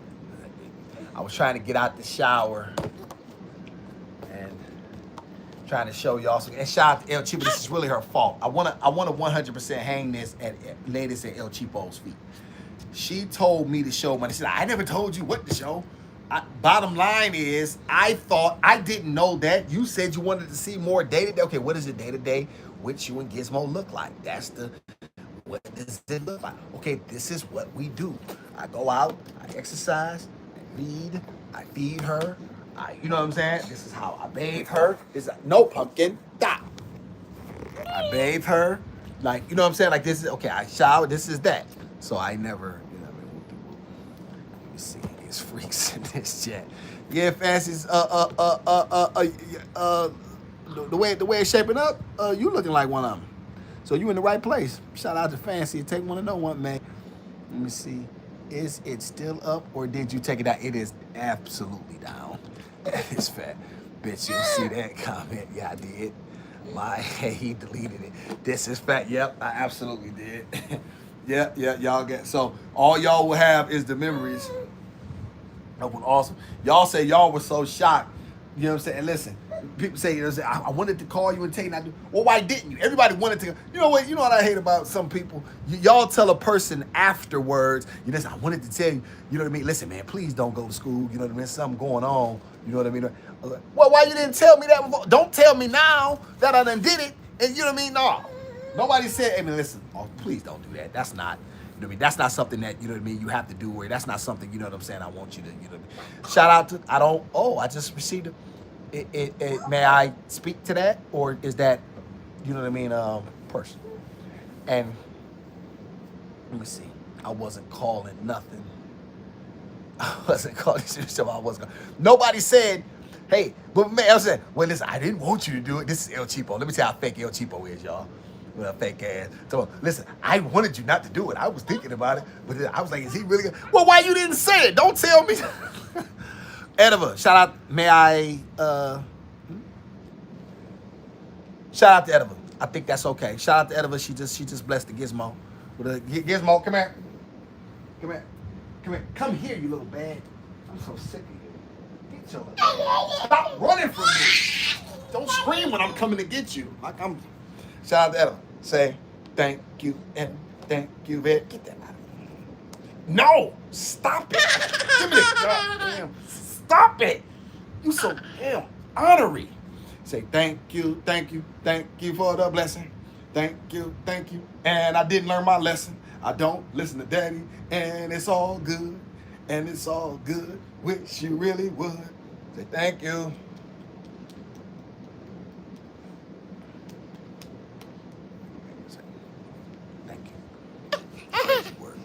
I was trying to get out the shower and trying to show y'all some. And shout out to El Cheapo. This is really her fault. I wanna 100% hang this lay this at El Cheapo's feet. She told me to show money. She said, I never told you what to show. Bottom line is, I didn't know that. You said you wanted to see more day-to-day. Okay, what does the day-to-day with you and Gizmo look like? What does it look like? Okay, this is what we do. I go out, I exercise, I read, I feed her. You know what I'm saying? This is how I bathe her. No pumpkin, stop. I bathe her. Like, you know what I'm saying? Like, this is, okay, I shower, this is that. So I never, you know what I mean? Let me see these freaks in this chat. Yeah, Fancy's, the way it's shaping up, you looking like one of them. So you in the right place. Shout out to Fancy. Take one to know one, man. Let me see. Is it still up or did you take it out? It is absolutely down. It's fat. Bitch, you'll see that comment. Yeah, I did. He deleted it. This is fat. Yep, I absolutely did. Yeah, y'all get. So all y'all will have is the memories of when Awesum. Y'all say y'all were so shocked. You know what I'm saying? And listen, people say, I wanted to call you and tell you not to. Well, why didn't you? Everybody wanted to. You know what? You know what I hate about some people? Y'all tell a person afterwards, listen, I wanted to tell you, you know what I mean? Listen, man, please don't go to school. You know what I mean? Something going on. You know what I mean? Well, why you didn't tell me that before? Don't tell me now that I done did it. And you know what I mean? No. Nobody said, hey, man, listen, please don't do that. That's not, you know what I mean? That's not something that, you know what I mean, you have to do, or that's not something, you know what I'm saying, I want you to, you know what I mean? Shout out to, I just received it. May I speak to that? Or is that, you know what I mean, person? And let me see. I wasn't calling nothing. I wasn't calling nobody said, hey, but man, I said, well, listen, I didn't want you to do it. This is El Cheapo. Let me tell you how fake El Cheapo is, y'all. With a fake ass. So, listen, I wanted you not to do it. I was thinking about it, but then I was like, is he really gonna? Well, why you didn't say it? Don't tell me. Edova, shout out. May I, shout out to Edova. I think that's okay. Shout out to Edova. She just blessed the Gizmo. With a Gizmo, come here. Come here. Come here. Come here, you little bad. I'm so sick of you. Get your stop running from me. Don't scream when I'm coming to get you. Like I'm. Shout out to Edova. Say thank you and thank you. Get that out of here. No, stop it. Give me that. Goddamn. Stop it. You so damn honorary. Say thank you for the blessing. Thank you. And I didn't learn my lesson. I don't listen to daddy, and it's all good. And it's all good. Wish you really would. Say thank you. Thank you. Word.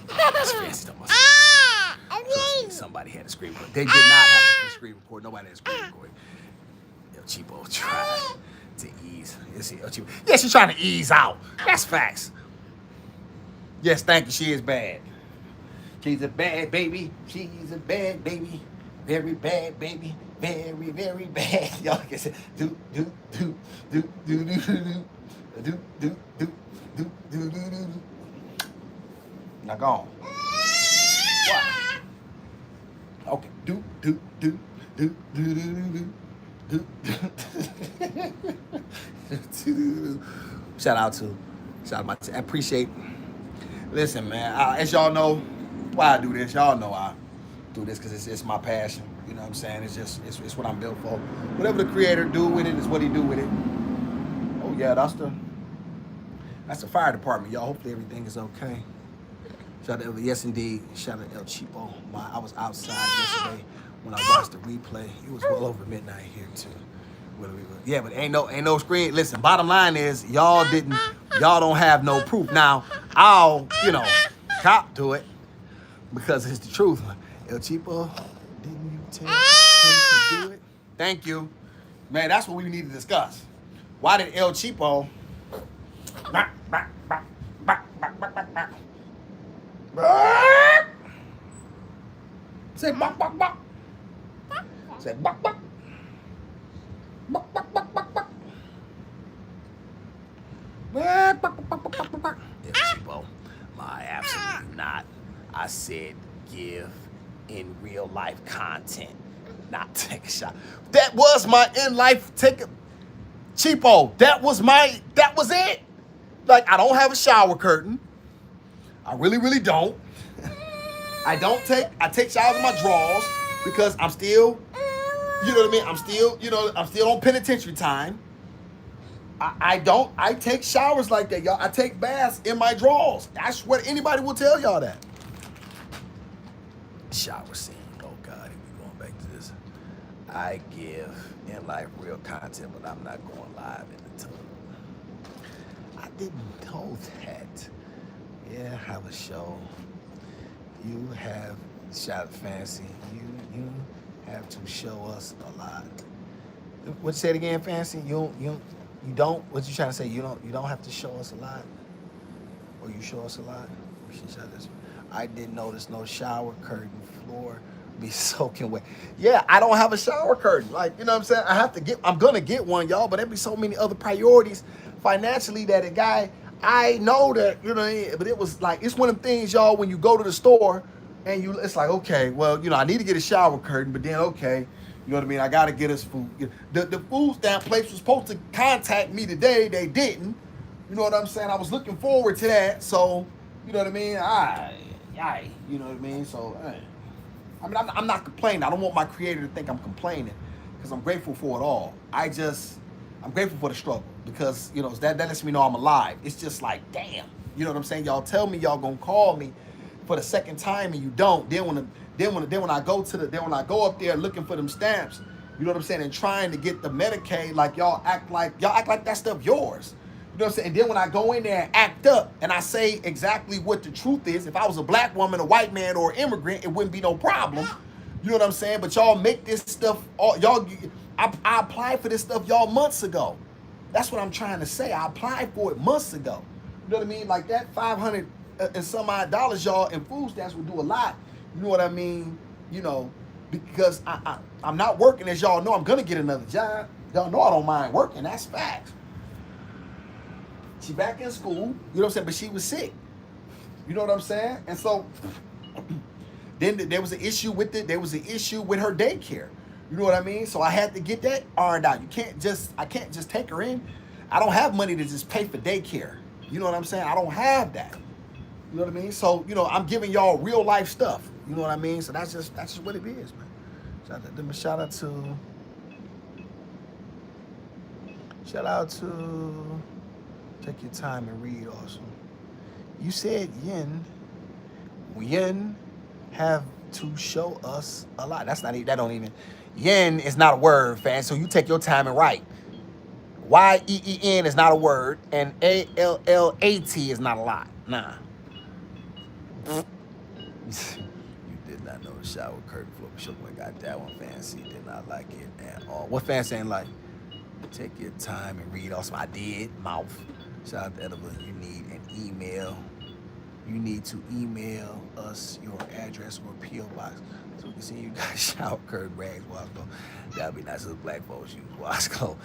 That's fancy to myself. Somebody had a screen record. They did not have a screen record. Nobody had a screen record. El Cheapo tried to ease. Yeah, she's trying to ease out. That's facts. Yes, thank you. She is bad. She's a bad baby. She's a bad baby. Very bad baby. very, very bad. Y'all can say do do do do do do do do do do do do do do. Now go on. What? Okay. Do do do do do do do do. Shout out to I appreciate. Listen, man. As y'all know, why I do this. Y'all know I do this because it's my passion. You know what I'm saying? It's just it's what I'm built for. Whatever the creator do with it is what he do with it. Oh yeah, that's the fire department, y'all. Hopefully everything is okay. Shout out to yes indeed. Shout out to El Cheapo. I was outside yesterday when I watched the replay. It was well over midnight here too. Yeah, but ain't no screen. Listen, bottom line is y'all don't have no proof. Now I'll cop to it because it's the truth. El Cheapo, didn't you tell him to do it? Thank you, man. That's what we need to discuss. Why did El Cheapo? Say bok bok bok. Say bok bok. Bok bok bok bok bok. Bok bok bok bok bok. El Cheapo, absolutely not. I said give in real life content, not take a shot. That was my in life take a Cheapo. That was it. Like I don't have a shower curtain. I really don't. I take showers in my drawers because I'm still, you know what I mean? I'm still on penitentiary time. I take showers like that, y'all. I take baths in my drawers. That's what anybody will tell y'all that. Shower scene. Oh God, here we going back to this. I give in life real content, but I'm not going live in the tub. I didn't know that. Yeah, have a show. You have shot fancy. You have to show us a lot. What you say it again, fancy? You don't. What you trying to say? You don't have to show us a lot, or you show us a lot. I didn't notice no shower curtain. Floor be soaking wet. Yeah, I don't have a shower curtain. Like, you know what I'm saying? I'm gonna get one, y'all, but there be so many other priorities financially that a guy, I know that, but it was like, it's one of them things, y'all, when you go to the store and it's like, okay, well, I need to get a shower curtain, but then, okay, you know what I mean? I gotta get us food. The food stamp place was supposed to contact me today. They didn't. You know what I'm saying? I was looking forward to that. So, you know what I mean? You know what I mean? So, I mean, I'm not complaining. I don't want my creator to think I'm complaining because I'm grateful for it all. I'm grateful for the struggle because, that lets me know I'm alive. It's just like, damn. You know what I'm saying? Y'all tell me y'all gonna call me for the second time and you don't. Then when I go up there looking for them stamps, you know what I'm saying, and trying to get the Medicaid, like y'all act like that stuff yours. You know what I'm saying? And then when I go in there and act up and I say exactly what the truth is, if I was a black woman, a white man, or an immigrant, it wouldn't be no problem. You know what I'm saying? But y'all make this stuff, I applied for this stuff, y'all, months ago. That's what I'm trying to say. I applied for it months ago. You know what I mean? Like that $500 and some odd dollars, y'all, in food stamps would do a lot. You know what I mean? Because I'm not working, as y'all know. I'm going to get another job. Y'all know I don't mind working. That's facts. She back in school, you know what I'm saying? But she was sick. You know what I'm saying? And so then there was an issue with it. There was an issue with her daycare. You know what I mean? So I had to get that ironed out. I can't just take her in. I don't have money to just pay for daycare. You know what I'm saying? I don't have that. You know what I mean? So, I'm giving y'all real life stuff. You know what I mean? So that's just what it is, man. Shout out to take your time and read, Awesum. You said yen have to show us a lot. Yen is not a word, fan. So you take your time and write. YEEN is not a word, and ALLAT is not a lot. Nah. You did not know the shower curtain floor. Sure, I got that one, fancy. Did not like it at all. What fan saying like? Take your time and read. Also, I did. Mouth. Shout out to Edible. You need an email. you need to email us your address or P.O. box so we can see you guys shower curtain rags, Wasco. That'd be nice if black folks use Wasco.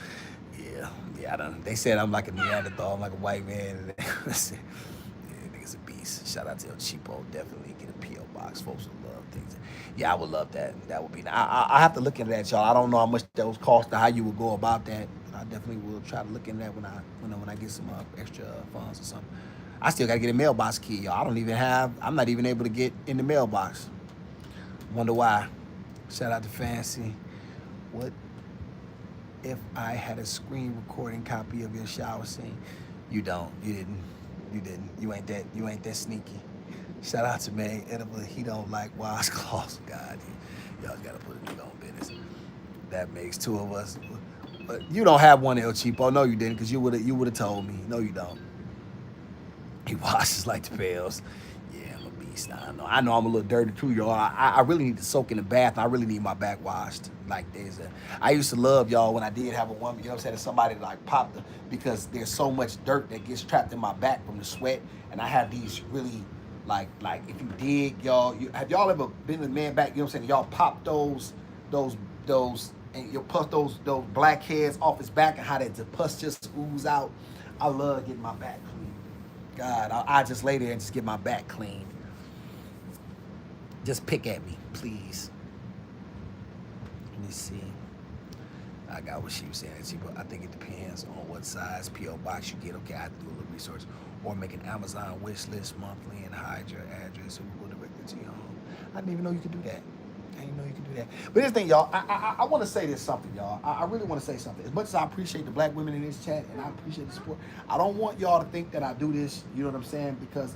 Yeah, I don't. They said I'm like a Neanderthal, I'm like a white man. Yeah, nigga's a beast. Shout out to El Cheapo. Definitely get a P.O. box. Folks would love things. Yeah, I would love that. That would be. I have to look into that, y'all. I don't know how much that was cost or how you would go about that. I definitely will try to look into that when I get some extra funds or something. I still gotta get a mailbox key, y'all. I'm not even able to get in the mailbox. Wonder why. Shout out to Fancy. What if I had a screen recording copy of your shower scene? You don't. You didn't. You ain't that sneaky. Shout out to May Edible. He don't like washcloths. God, y'all gotta put a nigga on business. That makes two of us. But you don't have one, El Cheapo. No, you didn't, because you would have told me. No, you don't. He washes like the pails. Yeah, I'm a beast. I know I'm a little dirty too, y'all. I really need to soak in the bath. I really need my back washed. Like I used to love, y'all, when I did have a woman, you know what I'm saying, somebody like popped the, because there's so much dirt that gets trapped in my back from the sweat, and I have these really like if you dig, y'all, have y'all ever been in the man back, you know what I'm saying, y'all pop those and you'll puff those blackheads off his back and how that the pus just ooze out. I love getting my back clean. God, I just lay there and just get my back clean. Just pick at me, please. Let me see. I got what she was saying. I think it depends on what size P.O. box you get. Okay, I have to do a little research. Or make an Amazon wish list monthly and hide your address and we'll go directly to your home. I didn't even know you could do that. I didn't know you could do that. But this thing, y'all, I want to say this something, y'all. I really want to say something. As much as I appreciate the black women in this chat and I appreciate the support, I don't want y'all to think that I do this, you know what I'm saying, because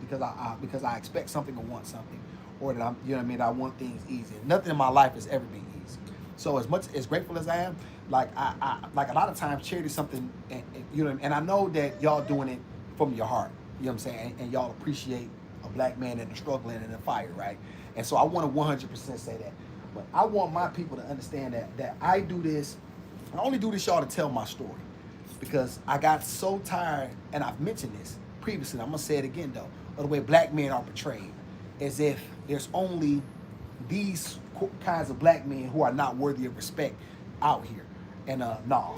because I expect something or want something, or that you know what I mean, I want things easy. Nothing in my life has ever been easy. So as much as grateful as I am, like I like a lot of times charity is something, and you know, and I know that y'all doing it from your heart, you know what I'm saying, and y'all appreciate a black man in the struggle and in the fire, right? And so I want to 100% say that. But I want my people to understand that I do this, I only do this, y'all, to tell my story. Because I got so tired, and I've mentioned this previously, I'm going to say it again, though, of the way black men are portrayed. As if there's only these kinds of black men who are not worthy of respect out here. And no,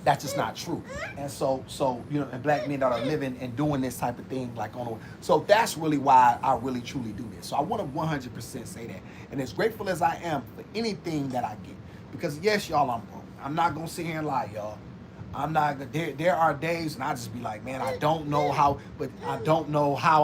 that's just not true. And so you know, and black men that are living and doing this type of thing, like so that's really why I really truly do this. So I want to 100% say that. And as grateful as I am for anything that I get, because yes, y'all, I'm broke. I'm not gonna sit here and lie, y'all. I'm not. There are days, and I just be like, man, I don't know how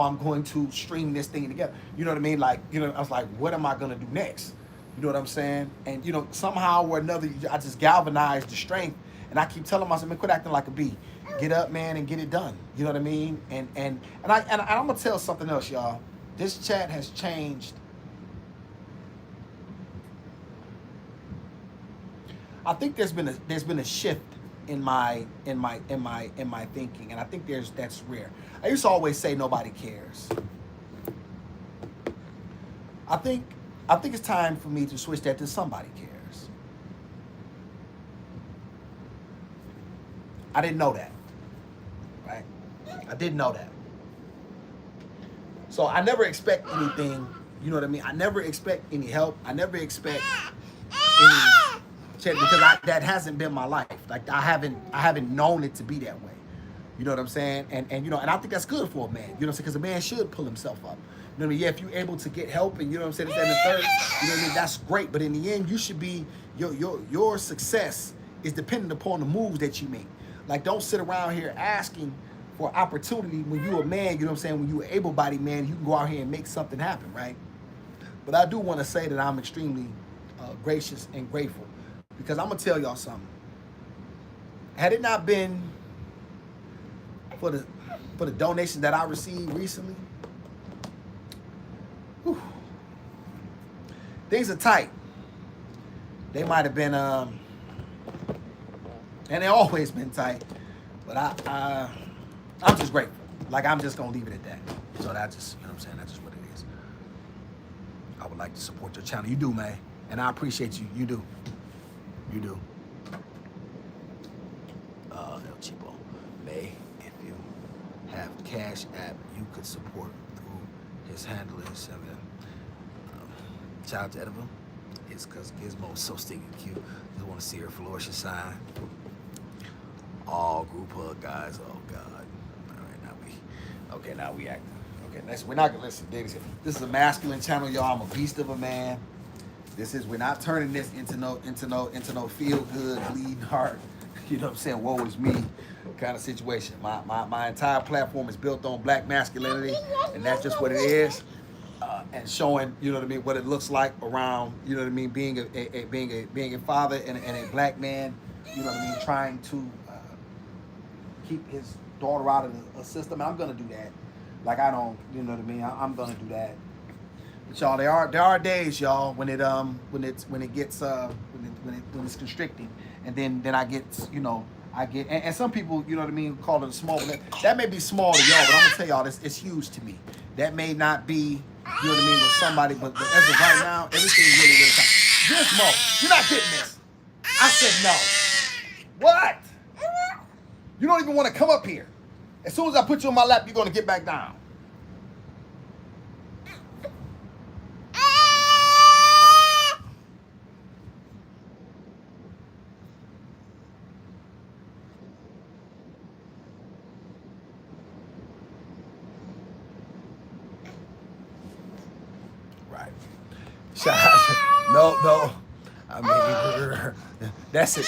I'm going to string this thing together. You know what I mean? Like, you know, I was like, what am I gonna do next? You know what I'm saying? And you know, somehow or another, I just galvanized the strength. And I keep telling myself, man, quit acting like a bee. Get up, man, and get it done. You know what I mean? And I'm gonna tell something else, y'all. This chat has changed. I think there's been a shift in my thinking, and I think that's rare. I used to always say nobody cares. I think it's time for me to switch that to somebody cares. I didn't know that, right? I didn't know that. So I never expect anything, you know what I mean? I never expect any help. I never expect any check, because that hasn't been my life. Like I haven't known it to be that way. You know what I'm saying? And you know, and I think that's good for a man. You know what I'm saying? Because a man should pull himself up. You know what I mean? Yeah, if you're able to get help, and you know what I'm saying, and the third, you know what I mean, that's great. But in the end, you should be your success is dependent upon the moves that you make. Like, don't sit around here asking for opportunity when you're a man, you know what I'm saying, when you're an able-bodied man, you can go out here and make something happen, right? But I do want to say that I'm extremely gracious and grateful, because I'm going to tell y'all something. Had it not been for the donations that I received recently, whew, things are tight. They might have been, and they always been tight, but I'm just grateful. Like, I'm just gonna leave it at that. So that just, you know what I'm saying, that's just what it is. I would like to support your channel. You do, man, and I appreciate you. You do. El Cheapo, May, if you have Cash App you could support through his handle is shout out to Edible. It's because Gizmo's so stinking cute. Just want to see her flourish inside. All group hug, guys. Oh God. All right, now we acting. Okay, we're not gonna listen. This is a masculine channel, y'all. I'm a beast of a man. We're not turning this into no feel good, bleeding heart. You know what I'm saying? Woe is me kind of situation. My entire platform is built on black masculinity, and that's just what it is. And showing, you know what I mean, what it looks like around, you know what I mean, being a father and a black man, you know what I mean, trying to keep his daughter out of the system. And I'm gonna do that. Like I don't, you know what I mean. I'm gonna do that. But y'all, there are days, y'all, when it's constricting, and then I get, you know, and some people, you know what I mean, call it a small, but that may be small to y'all, but I'm gonna tell y'all, it's huge to me. That may not be, you know what I mean, with somebody, but as of right now, everything is really, really tight. Gizmo, you're not getting this. I said no. What? You don't even want to come up here. As soon as I put you on my lap, you're gonna get back down. Right. No. I mean, that's it.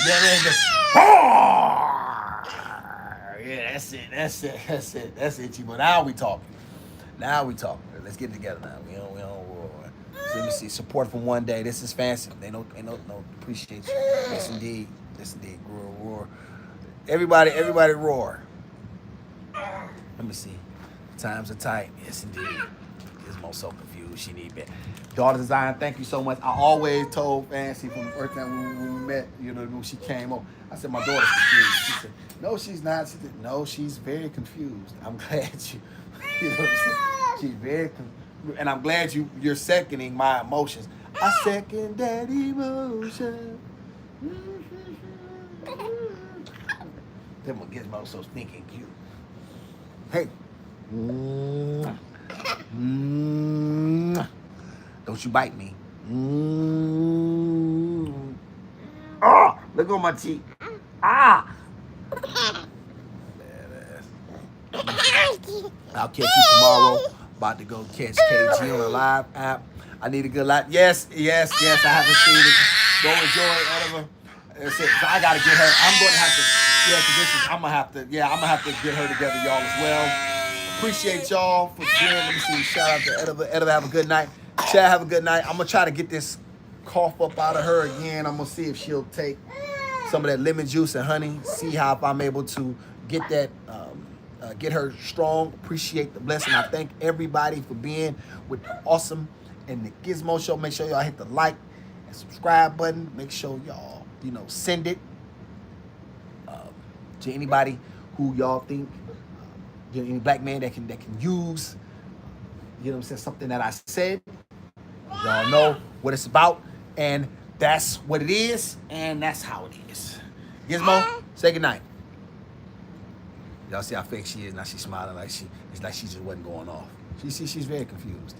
Yeah, that's it, Chico. Now we talking. Let's get it together now. We don't roar. So let me see. Support from one day. This is fancy. They no appreciate you. Yes indeed. Roar. Everybody roar. Let me see. Times are tight. Yes indeed. Gizmo so confused. She need better. Daughter Design, thank you so much. I always told Fancy from the first time when we met, you know, when she came over, I said, my daughter's confused. She said, no, she's not. She said, no, she's very confused. I'm glad you know what I'm saying? She's very confused. And I'm glad you're seconding my emotions. I second that emotion. Them Gizmo so stinking cute. Hey. Don't you bite me. Oh, look on my cheek. Ah. I'll catch you tomorrow. About to go catch KG on the live app. I need a good live. Yes. I haven't seen it. Go enjoy it, whatever. That's it. So I gotta get her. I'm gonna have to. Yeah, because I'm gonna have to get her together, y'all, as well. Appreciate y'all for being. Let me see. Shout out to Ediva. Have a good night. Chad, have a good night. I'm gonna try to get this cough up out of her again. I'm gonna see if she'll take some of that lemon juice and honey. See how if I'm able to get that, get her strong. Appreciate the blessing. I thank everybody for being with the Awesome and the Gizmo Show. Make sure y'all hit the like and subscribe button. Make sure y'all, send it to anybody who y'all think, any black man that can use, something that I said. Y'all know what it's about, and that's what it is, and that's how it is. Gizmo, say goodnight. Y'all see how fake she is? Now she's smiling it's like she just wasn't going off. She's very confused.